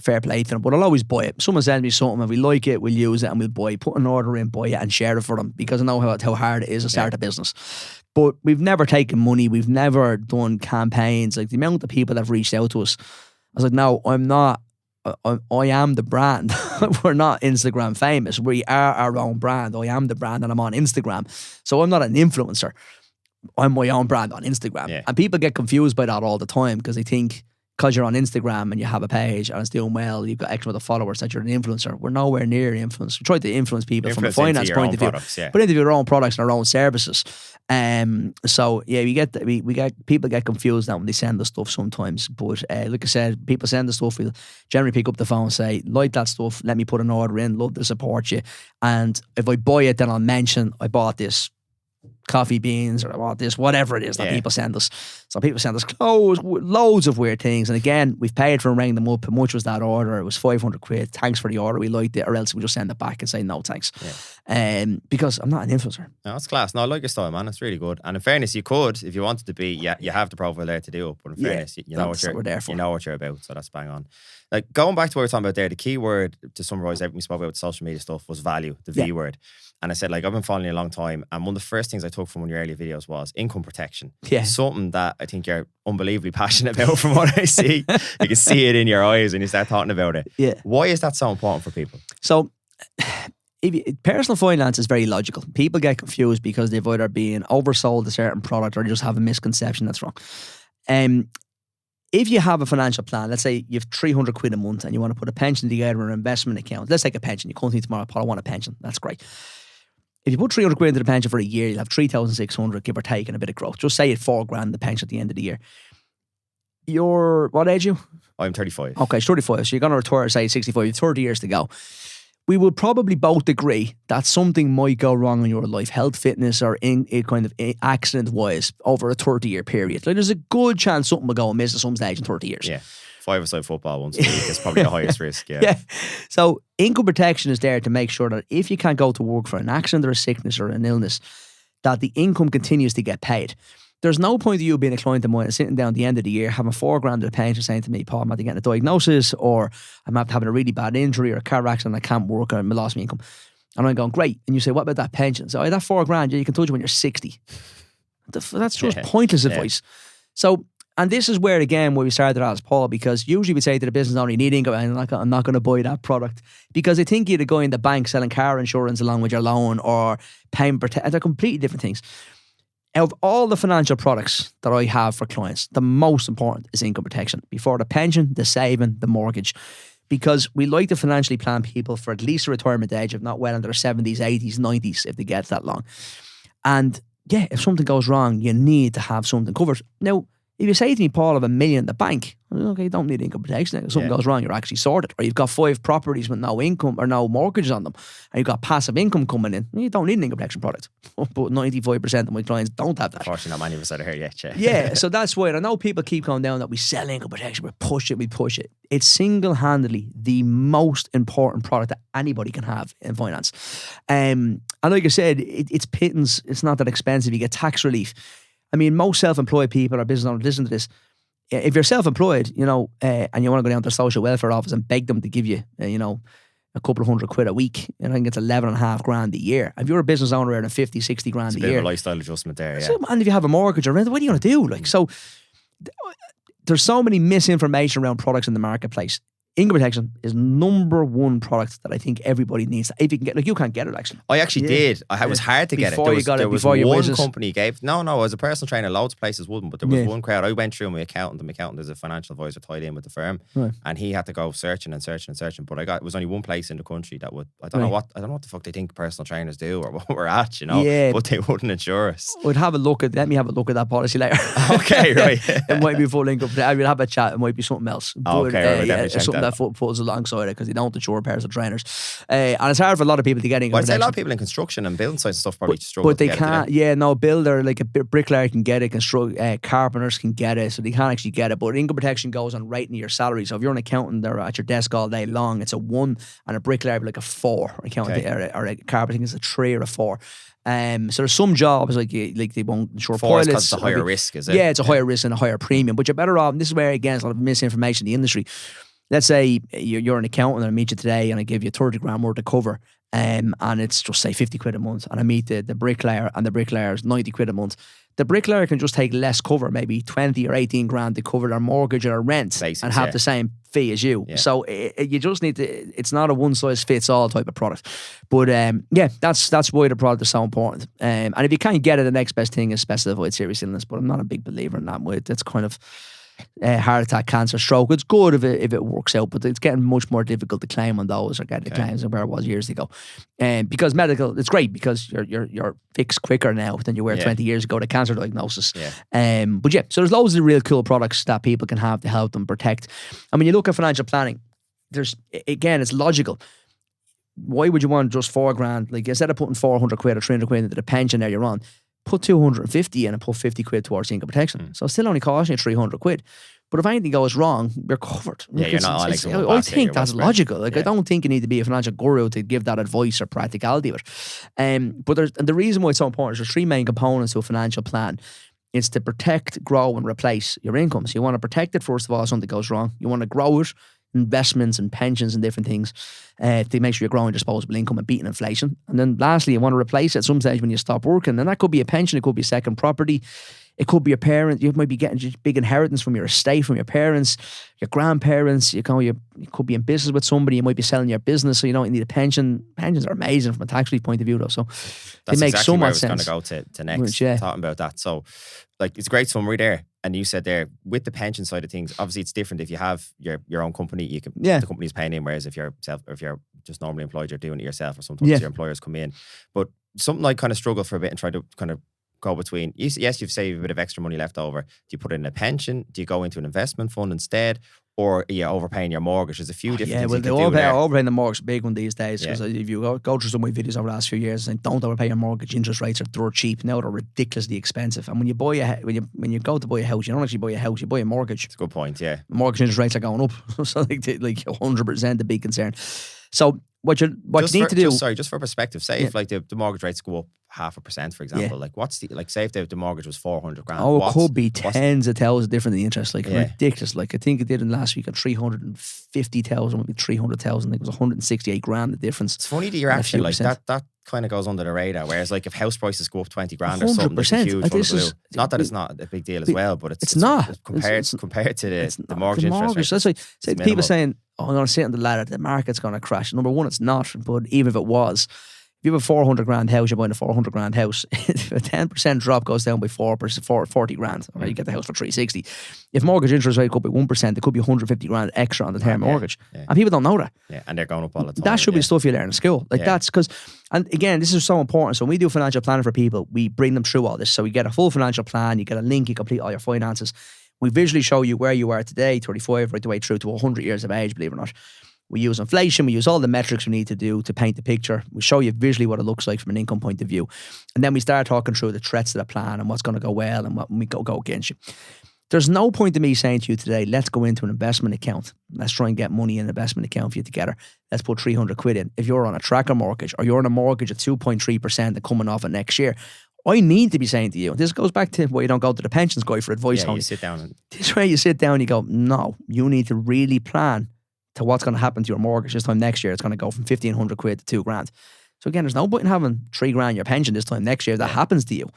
fair play to them. But I'll always buy it. Someone sends me something, and we like it, we'll use it, and we'll buy it, put an order in, buy it, and share it for them because I know how hard it is to start a business. But we've never taken money. We've never done campaigns. Like the amount of people that have reached out to us, I was like, no, I'm not. I am the brand. We're not Instagram famous. We are our own brand. I am the brand and I'm on Instagram. So I'm not an influencer. I'm my own brand on Instagram. Yeah. And people get confused by that all the time because they think because you're on Instagram and you have a page and it's doing well, you've got X amount of followers that you're an influencer. We're nowhere near influence. We try to influence people from a finance point of view, but into your own products and our own services. So yeah, we get people get confused now when they send us stuff sometimes. But like I said, people send us stuff. We'll generally pick up the phone and say, like that stuff, let me put an order in, love to support you. And if I buy it, then I'll mention I bought this coffee beans or I bought this, whatever it is that people send us. So people send us clothes, loads of weird things. And again, we've paid for and rang them up. How much was that order? It was 500 quid. Thanks for the order. We liked it. Or else we just send it back and say no thanks. Yeah. Because I'm not an influencer. No, that's class. No, I like your style, man. It's really good. And in fairness, you could, if you wanted to be, you have the profile there to do it. But in fairness, you know what you're about. So that's bang on. Like going back to what we were talking about there, the key word to summarize everything we spoke about with social media stuff was value, the V word. And I said, like, I've been following you a long time. And one of the first things I took from one of your earlier videos was income protection. Yeah. Something that I think you're unbelievably passionate about from what I see. You can see it in your eyes when you start talking about it. Yeah. Why is that so important for people? So personal finance is very logical. People get confused because they've either been oversold a certain product or just have a misconception that's wrong. If you have a financial plan, let's say you have 300 quid a month and you want to put a pension together or an investment account. Let's take a pension. You come to me tomorrow, Paul, I want a pension. That's great. If you put 300 quid into the pension for a year, you'll have 3,600, give or take, and a bit of growth. Just say it's $4,000 the pension at the end of the year. What age are you? I'm 35. Okay, 35. So you're going to retire, say, 65. You have 30 years to go. We would probably both agree that something might go wrong in your life, health, fitness, or in a kind of accident-wise over a 30-year period. Like there's a good chance something will go amiss at some stage in 30 years. Yeah. 5-a-side football once a week is probably the highest risk. Yeah. So income protection is there to make sure that if you can't go to work for an accident or a sickness or an illness, that the income continues to get paid. There's no point of you being a client of mine and sitting down at the end of the year having $4,000 of the pension saying to me, Paul, I'm getting a diagnosis or I'm having a really bad injury or a car accident, I can't work or I lost my income. And I'm going, great. And you say, what about that pension? So that $4,000, you can touch it when you're 60. That's just pointless advice. So, and this is where, again, where we started as Paul, because usually we say to the business owner, you need income, and I'm not going to buy that product because they think you're the guy in the bank selling car insurance along with your loan or payment protection. They're completely different things. Out of all the financial products that I have for clients, the most important is income protection. Before the pension, the saving, the mortgage. Because we like to financially plan people for at least a retirement age, if not well into their 70s, 80s, 90s, if they get that long. And yeah, if something goes wrong, you need to have something covered. Now, if you say to me, Paul, I have $1 million in the bank, okay, you don't need income protection. If something goes wrong, you're actually sorted. Or you've got 5 properties with no income or no mortgages on them, and you've got passive income coming in, you don't need an income protection product. But 95% of my clients don't have that. Unfortunately, not many of us out here yet, Yeah, so that's why I know people keep going down that we sell income protection, we push it. It's single-handedly the most important product that anybody can have in finance. And like I said, it's pittance. It's not that expensive. You get tax relief. I mean, most self-employed people or business owners listen to this. If you're self-employed, and you want to go down to the social welfare office and beg them to give you, a couple of $100 a week, I think it's $11,500 a year. If you're a business owner earning 50, 60 grand a year, a bit of a lifestyle adjustment there. Yeah. So, and if you have a mortgage or rent, what are you going to do? Like, so there's so many misinformation around products in the marketplace. Income protection is number one product that I think everybody needs. If you can get, you can't get it actually. I actually did. It was hard to get it. There was one company gave. No, as a personal trainer, loads of places wouldn't, but there was one crowd. I went through my accountant. The accountant is a financial advisor tied in with the firm, and he had to go searching. But it was only one place in the country that would. I don't know what the fuck they think personal trainers do or what we're at, but they wouldn't insure us. Let me have a look at that policy later. Okay, right. It might be full income. I will have a chat. It might be something else. Okay, we'll definitely check that that foot pulls alongside it because they don't insure personal trainers. And it's hard for a lot of people to get income Well, I'd say a protection. lot of people in construction and building sites and stuff probably struggle But they to get can't, it. yeah, no, builder, like a bricklayer can get it, carpenters can get it, so they can't actually get it. But income protection goes on right into your salary. So if you're an accountant, they're at your desk all day long, it's a 1, and a bricklayer like a 4. Accountant or a carpenter is a 3 or a 4. So there's some jobs like they won't insure 4 is pilots. because it's a higher risk, is it? Yeah, it's a higher risk and a higher premium. But you're better off, and this is where, again, there's a lot of misinformation in the industry. Let's say you're an accountant and I meet you today and I give you 30 grand worth of cover, and it's just say 50 quid a month, and I meet the bricklayer and the bricklayer's 90 quid a month. The bricklayer can just take less cover, maybe 20 or 18 grand to cover their mortgage or their rent, and have the same fee as you. Yeah. So you just need to, it's not a one size fits all type of product. But that's why the product is so important. And if you can't get it, the next best thing is specified serious illness, but I'm not a big believer in that. It's kind of heart attack, cancer, stroke. It's good if it works out, but it's getting much more difficult to claim on those, or get the claims than where it was years ago. Because medical, it's great because you're fixed quicker now than you were 20 years ago, the cancer diagnosis. But so there's loads of real cool products that people can have to help them protect. And when you look at financial planning, it's logical. Why would you want just 4 grand? Like, instead of putting 400 quid or 300 quid into the pension there you're on, put 250 in and put 50 quid towards income protection. So it's still only costing you 300 quid. But if anything goes wrong, you're covered. Yeah, you're not I think that's logical. Like, I don't think you need to be a financial guru to give that advice or practicality of it. But the reason why it's so important is there's 3 main components to a financial plan. It's to protect, grow, and replace your income. So you want to protect it, first of all, if something goes wrong. You want to grow it, investments and pensions and different things, to make sure you're growing disposable income and beating inflation. And then lastly, you want to replace it at some stage when you stop working. And that could be a pension, it could be a second property, it could be a parent. You might be getting just big inheritance from your estate, from your parents, your grandparents. You could be in business with somebody, you might be selling your business, so you don't need a pension. Pensions are amazing from a tax relief point of view, though. So that's they make exactly so where much I was sense. going to go to next, talking about that. So, like, it's a great summary there. And you said there, with the pension side of things, obviously it's different. If you have your own company, you can the company's paying in. Whereas if you're just normally employed, you're doing it yourself, or sometimes your employers come in. But something I kind of struggle for a bit and try to kind of go between. Yes, you've saved a bit of extra money left over. Do you put it in a pension? Do you go into an investment fund instead? Or are you overpaying your mortgage? There's a few different things you can do there. Overpaying the mortgage is a big one these days, because if you go through some of my videos over the last few years, and don't overpay your mortgage, interest rates are dirt cheap. Now they're ridiculously expensive. And when you buy when you go to buy a house, you don't actually buy a house, you buy a mortgage. It's a good point, yeah. Mortgage interest rates are going up. So like 100% a big concern. So what you need to do... Just for perspective, say if like the mortgage rates go up 0.5%, for example, like what's say if the mortgage was 400 grand. Oh, it could be tens of thousands different in the interest, like ridiculous. Like I think it did in last week at 350,000, maybe 300,000. I think it was 168 grand the difference. It's funny that you're actually like that kind of goes under the radar. Whereas like if house prices go up 20 grand or something, that's a huge not that it's not a big deal as well, but it's not compared to the mortgage interest rate. That's why people saying, "Oh, I'm going to sit on the ladder, the market's going to crash." Number one, it's not. But even if it was, if you have a 400 grand house, you're buying a 400 grand house. If a 10% drop goes down by 40 grand, or you get the house for 360. If mortgage interest rate go up by 1%, it could be 150 grand extra on the term mortgage. And people don't know that. Yeah, and they're going up all the time. That should be stuff you learn in school. Like that's because, and again, this is so important. So when we do financial planning for people, we bring them through all this. So we get a full financial plan, you get a link, you complete all your finances. We visually show you where you are today, 35, right the way through to 100 years of age, believe it or not. We use inflation, we use all the metrics we need to do to paint the picture. We show you visually what it looks like from an income point of view. And then we start talking through the threats to the plan and what's going to go well and what we go against you. There's no point in me saying to you today, let's go into an investment account. Let's try and get money in an investment account for you together. Let's put 300 quid in. If you're on a tracker mortgage or you're on a mortgage at 2.3% and coming off it next year, I need to be saying to you, this goes back to why you don't go to the pensions guy for advice. Yeah, you sit down. This is where you sit down and you go, no, you need to really plan to what's going to happen to your mortgage this time next year. It's going to go from 1,500 quid to 2 grand. So again, there's no point in having 3 grand your pension this time next year. That happens to you.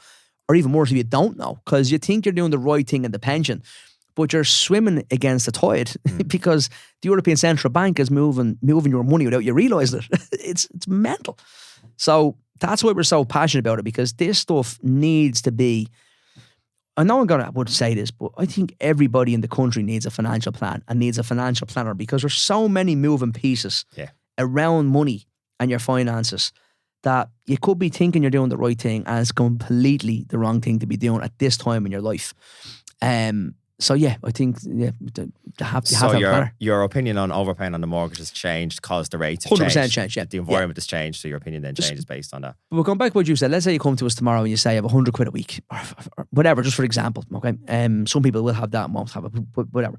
Or even worse, if you don't know, because you think you're doing the right thing in the pension, but you're swimming against the tide because the European Central Bank is moving your money without you realising it. It's mental. So that's why we're so passionate about it, because this stuff needs to be... I know I would say this, but I think everybody in the country needs a financial plan and needs a financial planner, because there's so many moving pieces around money and your finances that you could be thinking you're doing the right thing and it's completely the wrong thing to be doing at this time in your life. So yeah, I think they have to have a planner. Your opinion on overpaying on the mortgage has changed because the rates have 100% changed. Yeah, the environment has changed, so your opinion then changes based on that. But going back to what you said, let's say you come to us tomorrow and you say I have 100 quid a week, or whatever, just for example. Okay, some people will have that and won't have it, but whatever.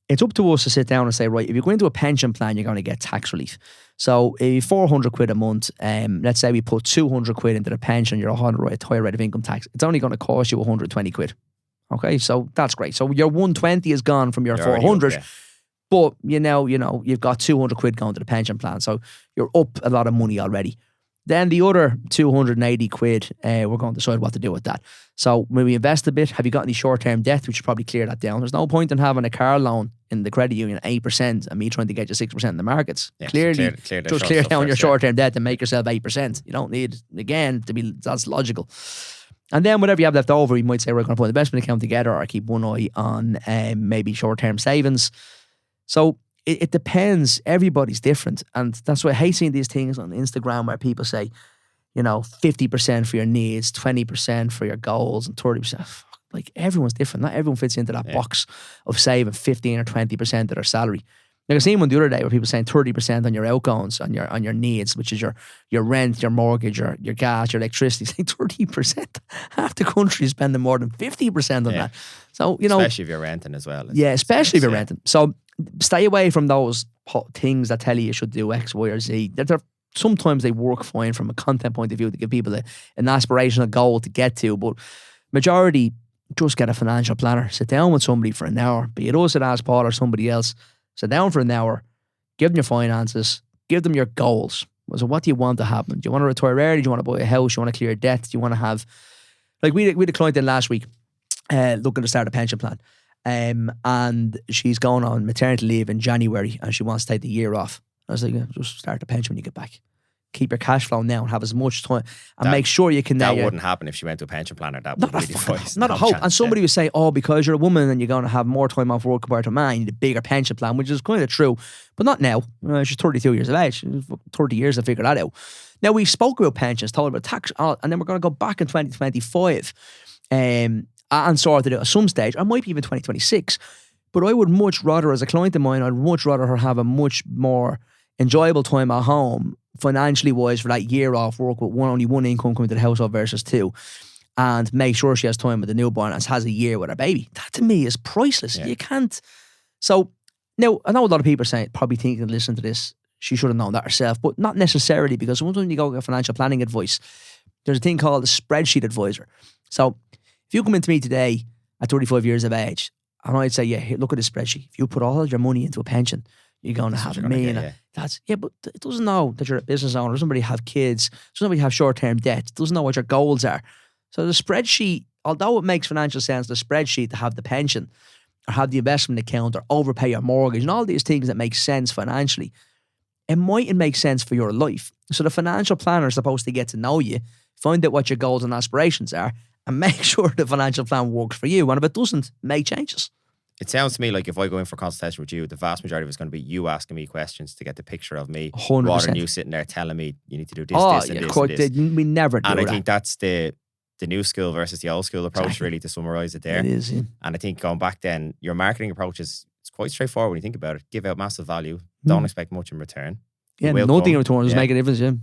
It's up to us to sit down and say, right, if you go into a pension plan, you're going to get tax relief. So if 400 quid a month, let's say we put 200 quid into the pension, you're a higher rate of income tax. It's only going to cost you 120 quid. Okay, so that's great. So your 120 is gone from your 400, but you've got 200 quid going to the pension plan. So you're up a lot of money already. Then the other 280 quid, we're going to decide what to do with that. So when we invest a bit, have you got any short-term debt? We should probably clear that down. There's no point in having a car loan in the credit union at 8% and me trying to get you 6% in the markets. Yeah, Clearly, so clear down your short-term debt and make yourself 8%. You don't need, again, that's logical. And then whatever you have left over, you might say, we're going to put an investment account together or keep one eye on maybe short-term savings. So it depends. Everybody's different. And that's why I hate seeing these things on Instagram where people say, 50% for your needs, 20% for your goals, and 30%. Like, everyone's different. Not everyone fits into that box of saving 15 or 20% of their salary. Like I seen one the other day where people saying 30% on your outgoings, on your needs, which is your rent, your mortgage, your gas, your electricity. It's like 30%. Half the country is spending more than 50% on that. So, especially if you're renting as well. Yeah, especially if you're renting. So stay away from those things that tell you should do X, Y, or Z. Sometimes they work fine from a content point of view to give people an aspirational goal to get to, but majority, just get a financial planner. Sit down with somebody for an hour, be it us at Ask Paul or somebody else. Sit down for an hour, give them your finances, give them your goals. So what do you want to happen? Do you want to retire early? Do you want to buy a house? Do you want to clear debt? Do you want to have, like we had a client in last week looking to start a pension plan. And she's going on maternity leave in January and she wants to take the year off. I was like, just start the pension when you get back. Keep your cash flow now and have as much time and make sure you can. That wouldn't happen if she went to a pension planner. That would be the not a hope. And somebody would say, because you're a woman and you're going to have more time off work compared to a man, you need a bigger pension plan, which is kind of true, but not now. She's 32 years of age. 30 years to figure that out. Now, we spoke about pensions, told about tax, and then we're going to go back in 2025 and sort it out at some stage. Or might be even 2026. But I would much rather, as a client of mine, I'd much rather her have a much more enjoyable time at home financially wise for that year off work with only one income coming to the household versus two, and make sure she has time with the newborn and has a year with her baby. That to me is priceless. You can't. So now I know a lot of people are saying, probably thinking, listen to this, she should have known that herself, but not necessarily, because sometimes when you go get financial planning advice, there's a thing called a spreadsheet advisor. So if you come into me today at 35 years of age and I'd say, here, look at this spreadsheet. If you put all your money into a pension, you're going to have a million. But it doesn't know that you're a business owner. It doesn't really have kids. It doesn't really have short-term debt. It doesn't know what your goals are. So the spreadsheet, although it makes financial sense, the spreadsheet to have the pension or have the investment account or overpay your mortgage and all these things that make sense financially, it mightn't make sense for your life. So the financial planner is supposed to get to know you, find out what your goals and aspirations are, and make sure the financial plan works for you. And if it doesn't, make changes. It sounds to me like if I go in for consultation with you, the vast majority of it's going to be you asking me questions to get the picture of me, 100%. rather than you sitting there telling me you need to do this, and this. We never do that. And I think that's the new school versus the old school approach, really, to summarise it there. It is, yeah. And I think going back then, your marketing approach is quite straightforward when you think about it. Give out massive value. Don't expect much in return. Yeah, nothing in return. Just make a difference, yeah.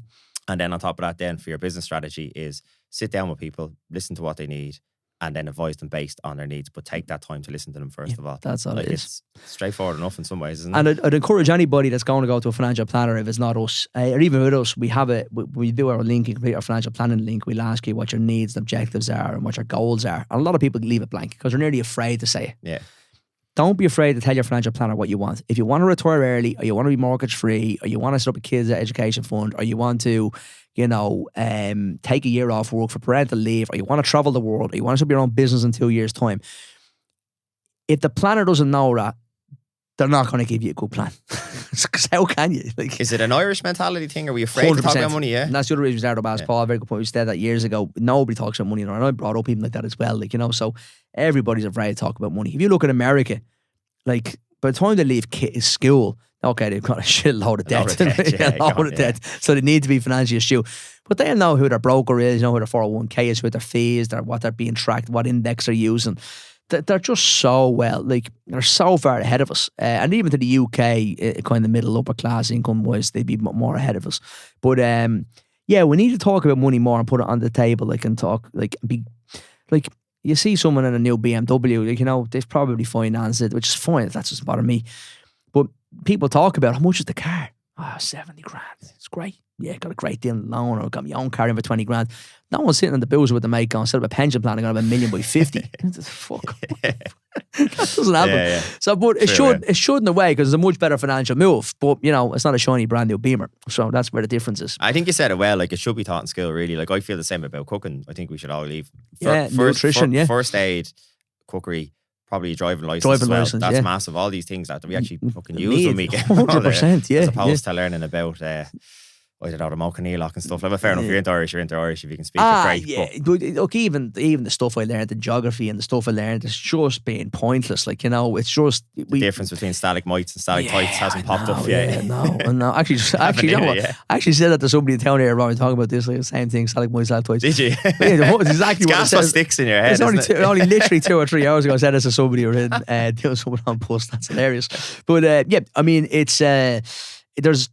And then on top of that, then for your business strategy is sit down with people, listen to what they need, and then advise them based on their needs, but take that time to listen to them first of all. That's all it is. It's straightforward enough in some ways, isn't it? And I'd encourage anybody that's going to go to a financial planner, if it's not us, or even with us, we do our link, complete our financial planning link, we'll ask you what your needs and objectives are and what your goals are. And a lot of people leave it blank because they're nearly afraid to say it. Yeah. Don't be afraid to tell your financial planner what you want. If you want to retire early, or you want to be mortgage free, or you want to set up a kids' education fund, or you want to, take a year off work for parental leave, or you want to travel the world, or you want to set up your own business in 2 years' time. If the planner doesn't know that, they're not going to give you a good plan. Because how can you? Is it an Irish mentality thing? Are we afraid 100%. To talk about money? Yeah. And that's the other reason we started up Ask Paul. Very good point. We said that years ago. Nobody talks about money. And I brought up people like that as well. So everybody's afraid to talk about money. If you look at America, by the time they leave school, okay, they've got a shitload of debt. So they need to be financially astute. But they know who their broker is, who their 401k is, who their fees, what they're being tracked, what index they're using. they're just so well, like they're so far ahead of us, and even to the UK, kind of middle upper class income wise, they'd be more ahead of us. But yeah, we need to talk about money more and put it on the table, like, and talk, like, be like, you see someone in a new BMW, like, you know, they've probably financed it, which is fine. That doesn't bother me. But people talk about how much is the car? Oh, 70 grand. It's great. Yeah, got a great deal on loan, or got my own car in for 20 grand. No one's sitting in the boozer with the mate going, instead of a pension plan, I'm going to have $1 million by 50. Fuck. That doesn't happen. Yeah. So, but it should in a way, because it's a much better financial move. But, you know, it's not a shiny brand new Beamer. So that's where the difference is. I think you said it well. Like, it should be taught in school, really. Like, I feel the same about cooking. I think we should all leave. Nutrition, First aid, cookery, probably driving license as well. That's massive. All these things that we actually fucking use when we get 100%, as opposed to learning about I don't know, the Mocha and stuff. Like, fair enough, you're into Irish, if you can speak it, great. Yeah. But look, even the stuff I learned, the geography and the stuff I learned, it's just being pointless. Like, you know, it's just the difference between stalagmites and stalactites hasn't popped up yet. No. Actually, you know what? I actually said that to somebody in town here around talking about this, like the same thing, stalagmites, stalactites. Did you? Yeah, it's exactly what I said. Sticks in your head. It's only literally 2 or 3 hours ago I said this to somebody who was doing something on post. That's hilarious. But yeah, I mean, it's there's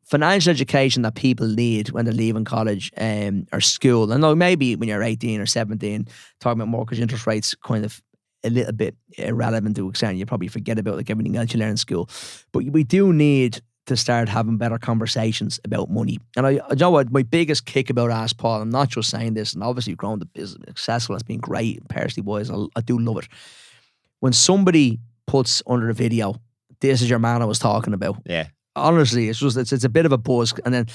financial education that people need when they're leaving college or school. And know maybe when you're 18 or 17, talking about mortgage interest rates kind of a little bit irrelevant to an extent. You probably forget about like everything else you learn in school. But we do need to start having better conversations about money. And I you know what, my biggest kick about Ask Paul, I'm not just saying this, and obviously grown the business successful, it's been great personally wise, I do love it. When somebody puts under a video, this is your man I was talking about. Yeah. Honestly, it's a bit of a buzz. And then,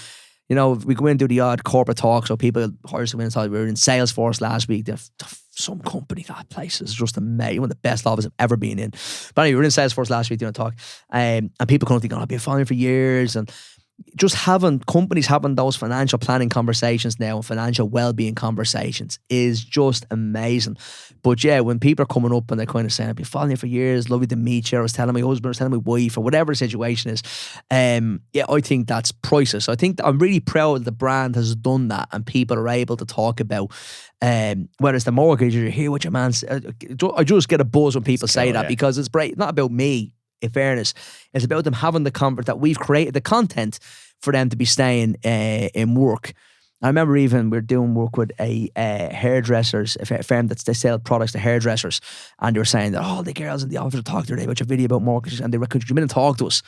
you know, we go in and do the odd corporate talk, so people hire us to inside. We were in Salesforce last week. Some company, that place is just amazing. One of the best offices I've ever been in. But anyway, we were in Salesforce last week doing a talk. And people come up thinking, I've been following for years. And just companies having those financial planning conversations now and financial well-being conversations is just amazing. But yeah, when people are coming up and they're kind of saying, I've been following you for years, lovely to meet you, I was telling my husband, I was telling my wife, or whatever the situation is, yeah, I think that's priceless. I think that I'm really proud that the brand has done that and people are able to talk about whether it's the mortgage or you hear what your man said. I just get a buzz when people say that because it's great. Not about me, in fairness. It's about them having the comfort that we've created the content for them to be staying in work. I remember even we're doing work with a hairdressers, a firm that they sell products to hairdressers, and they were saying that all the girls in the office talked today about your video about mortgages, and they were, could you come in and talk to us?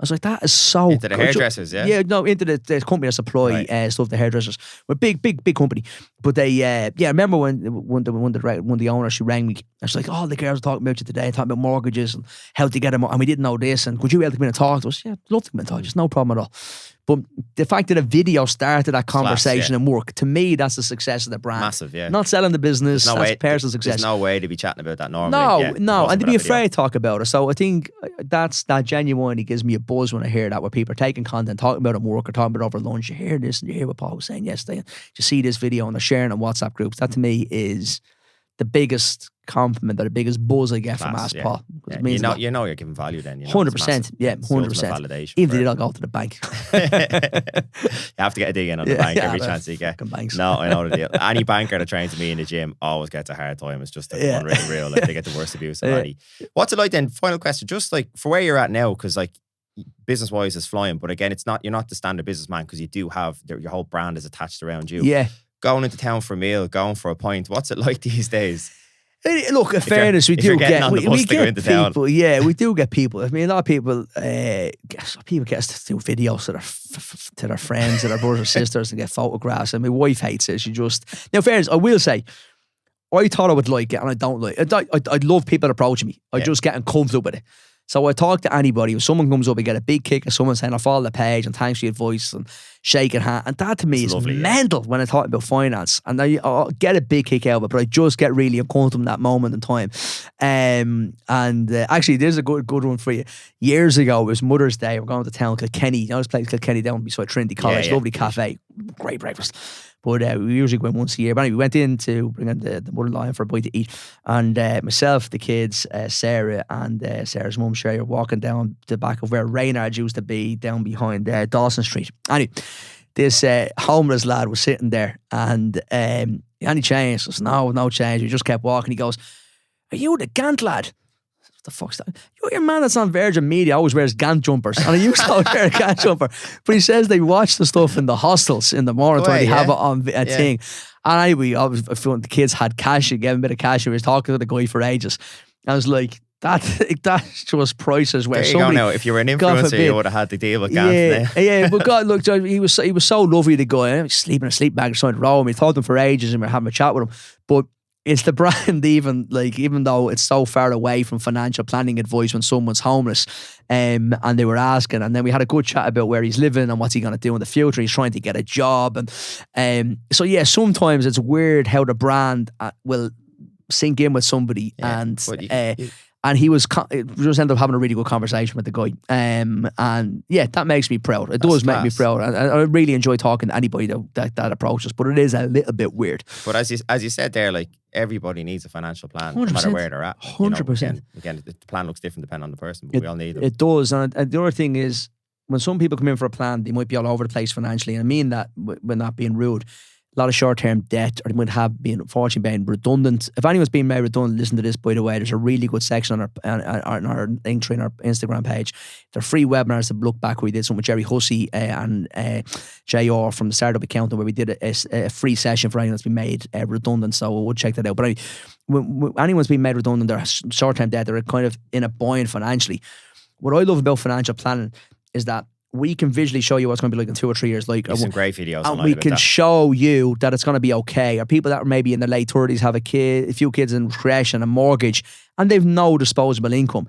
I was like, that is so into the hairdressers, yeah? Yeah, no, into the company that supply stuff to hairdressers. We're a big company. But they, I remember when the owner, she rang me, and she's like, oh, the girls are talking about you today, talking about mortgages and how to get them, and we didn't know this, and could you be able to come in and talk to us? Yeah, I'd love to come in and talk to us, no problem at all. But the fact that a video started that conversation and work, to me, that's the success of the brand. Massive, yeah. Not selling the business, that's personal success. There's no way to be chatting about that normally. No, and to be afraid to talk about it. So I think that genuinely gives me a buzz when I hear that, where people are taking content, talking about it at work or talking about it over lunch. You hear this and you hear what Paul was saying yesterday. You see this video and they're sharing on WhatsApp groups. That to me is the biggest compliment or the biggest buzz I get from Ask Paul. Yeah. You know you're giving value then. 100%. Yeah, 100%. Validation. Even if they don't go to the bank. You have to get a dig in on the bank every chance you get. Banks. No, I know the deal. Any banker that trains me in the gym always gets a hard time. It's just unreal. Like, they get the worst abuse of money. What's it like then? Final question. Just like for where you're at now, because like business wise is flying, but again, you're not the standard businessman because you do have your whole brand is attached around you. Yeah. Going into town for a meal, going for a pint. What's it like these days? Look, in fairness, we do get people. Yeah, we do get people. I mean, a lot of people get us to do videos to their friends, to their brothers or sisters, and get photographs. And my wife hates it. She just now, in fairness, I will say, I thought I would like it, and I don't like it. I'd love people approaching me. I just get uncomfortable with it. So I talk to anybody. If someone comes up, I get a big kick of someone saying, I follow the page and thanks for your advice and shaking hand. And that to me is lovely, mental when I talk about finance. And I get a big kick out of it, but I just get really uncomfortable in that moment in time. Actually, there's a good one for you. Years ago, it was Mother's Day. We're going to town, Kilkenny. You know this place, Kilkenny, down beside Trinity College. Lovely cafe. Great breakfast. But we usually go in once a year. But anyway, we went in to bring in the mother-in-law in for a bite to eat. And myself, the kids, Sarah and Sarah's mum, Sherry, are walking down the back of where Reynard used to be, down behind Dawson Street. Anyway, this homeless lad was sitting there and any change? I said, no change. We just kept walking. He goes, are you the Gant lad? What the fuck's that? You're your man that's on Virgin Media always wears Gant jumpers. And I used to wear a Gant jumper. But he says they watch the stuff in the hostels in the morning when they have it on a thing. And anyway, I felt the kids had cash, gave him a bit of cash. He was talking to the guy for ages. I was like, that's just prices where there you somebody... go now. If you were an influencer, you would have had to deal with Gant. Yeah, but God, look, he was so lovely, the guy. He was sleeping in a sleep bag or something wrong. We talked to him for ages and we were having a chat with him. But it's the brand, even though it's so far away from financial planning advice when someone's homeless, and they were asking, and then we had a good chat about where he's living and what's he going to do in the future. He's trying to get a job, and so yeah, sometimes it's weird how the brand will sink in with somebody, and he was just ended up having a really good conversation with the guy, and yeah, that makes me proud. It does make me proud, and I really enjoy talking to anybody that approaches. But it is a little bit weird. But as you said there, like everybody needs a financial plan, 100%. no matter where they're at. 100%. Again, the plan looks different depending on the person, but we all need them. It does, and the other thing is when some people come in for a plan, they might be all over the place financially, and I mean that we're not being rude. A lot of short-term debt, or they might have been, unfortunately, being redundant. If anyone's been made redundant, listen to this, by the way. There's a really good section on our link tree on our Instagram page. They're free webinars to look back. We did some with Jerry Hussey and JR from the Startup Accountant, where we did a free session for anyone that's been made redundant. So we'll check that out. But anyway, when anyone's been made redundant, they're short-term debt, they're kind of in a bind financially. What I love about financial planning is that we can visually show you what's going to be like in 2 or 3 years. Like, some great videos, and we can show you that it's going to be okay. Or people that are maybe in their late 30s have a few kids in creche and a mortgage, and they've no disposable income.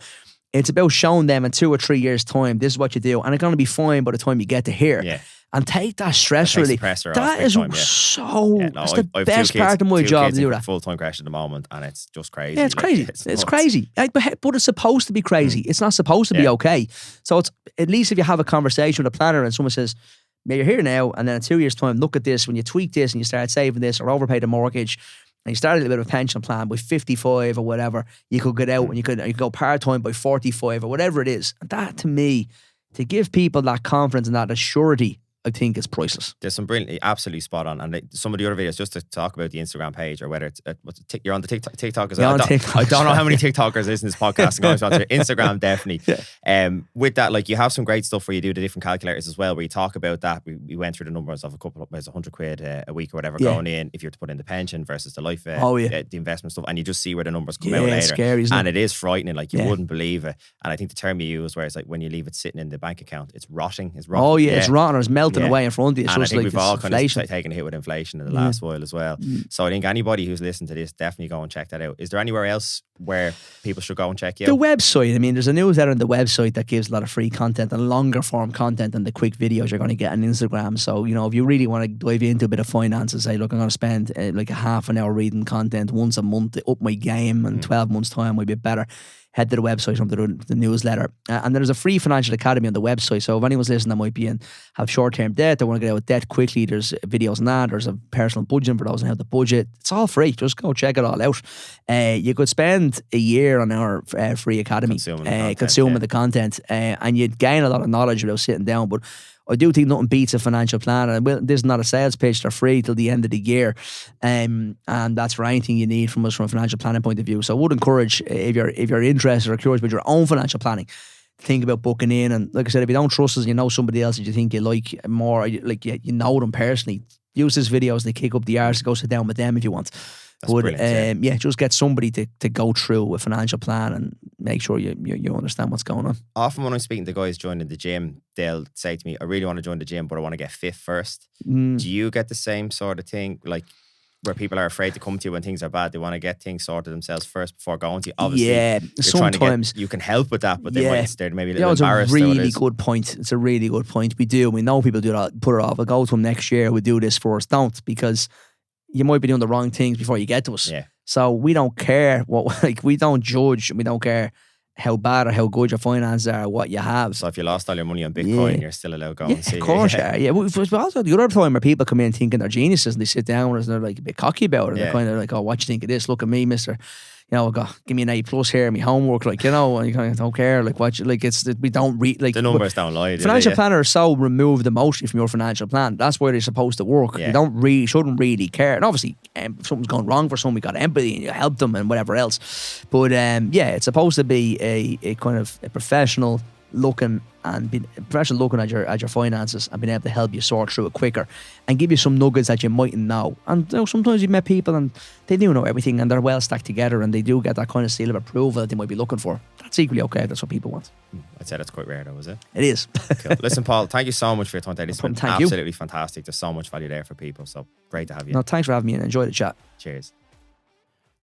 It's about showing them in 2 or 3 years' time, this is what you do, and it's going to be fine by the time you get to here. Yeah. And take that stress relief. That is that's the best part of my job to do that. Full-time crash at the moment, and it's just crazy. Yeah, it's crazy. It's crazy. But it's supposed to be crazy. It's not supposed to be okay. So it's at least if you have a conversation with a planner and someone says, "Yeah, you're here now, and then in 2 years' time, look at this. When you tweak this and you start saving this, or overpay the mortgage, and you start a little bit of a pension plan by 55 or whatever, you could get out and you could go part-time by 45 or whatever it is." And that, to me, to give people that confidence and that assurity, I think it's priceless. There's some brilliant, absolutely spot on. And some of the other videos, just to talk about the Instagram page, or whether it's you're on the TikTok as well. I don't know how many TikTokers listen to this podcast and goes on to Instagram, definitely. Yeah. With that, like, you have some great stuff where you do the different calculators as well, where you talk about that. We went through the numbers of there's 100 quid a week or whatever going in if you're to put in the pension versus the life, the investment stuff, and you just see where the numbers come out later. It's scary, isn't it? And it is frightening, like you wouldn't believe it. And I think the term you use, where it's like when you leave it sitting in the bank account, it's rotting. It's rotting. Oh yeah, it's rotting or it's melting away in front of you. And I think we've all kind of taken a hit with inflation in the last while as well. So I think anybody who's listening to this, definitely go and check that out. Is there anywhere else where people should go and check you out? The website. I mean, there's a newsletter on the website that gives a lot of free content and longer form content than the quick videos you're going to get on Instagram. So, you know, if you really want to dive into a bit of finance and say, look, I'm going to spend like a half an hour reading content once a month to up my game, and 12 months time might be better, head to the website, onto the newsletter. And there's a free financial academy on the website. So if anyone's listening that might be have short-term debt, they want to get out of debt quickly, there's videos on that. There's a personal budgeting for those who have the budget. It's all free. Just go check it all out. You could spend a year on our free academy consuming the content, and you'd gain a lot of knowledge without sitting down. But I do think nothing beats a financial plan, and this is not a sales pitch. They're free till the end of the year, and that's for anything you need from us from a financial planning point of view. So I would encourage, if you're interested or curious about your own financial planning, think about booking in. And like I said, if you don't trust us, you know somebody else that you think you like more, like you know them personally, use this video as they kick up the arse to go sit down with them if you want. That's brilliant, just get somebody to go through a financial plan and make sure you understand what's going on. Often when I'm speaking to guys joining the gym, they'll say to me, I really want to join the gym, but I want to get fit first. Do you get the same sort of thing? Like, where people are afraid to come to you when things are bad, they want to get things sorted themselves first before going to you. Obviously, sometimes you can help with that, but they're maybe a little embarrassed. It's a really good point. It's a really good point. We know people do that, put it off. I'll go to them next year, we'll do this first. Don't, because you might be doing the wrong things before you get to us. Yeah. So we don't care we don't judge, we don't care how bad or how good your finances are, what you have. So if you lost all your money on Bitcoin, you're still allowed to go and see. Of course, yeah. But also the other time where people come in thinking they're geniuses and they sit down and they're like a bit cocky about it. And they're kind of like, oh, what do you think of this? Look at me, mister. give me an A+ here, my homework, like, and you kind of don't care, like, we don't read, like, the numbers don't lie. Financial planners are so removed emotionally from your financial plan. That's why they're supposed to work. Yeah. They shouldn't really care. And obviously, if something's gone wrong for someone, we got empathy and you help them and whatever else. But it's supposed to be a kind of a professional looking at your finances and being able to help you sort through it quicker and give you some nuggets that you mightn't know. And sometimes you've met people and they do know everything and they're well stacked together and they do get that kind of seal of approval that they might be looking for. That's equally okay. That's what people want. I'd say that's quite rare though, is it? It is. Cool. Listen, Paul, thank you so much for your time today. This has been Thank you. absolutely fantastic. There's so much value there for people. So great to have you. No, thanks for having me and enjoy the chat. Cheers.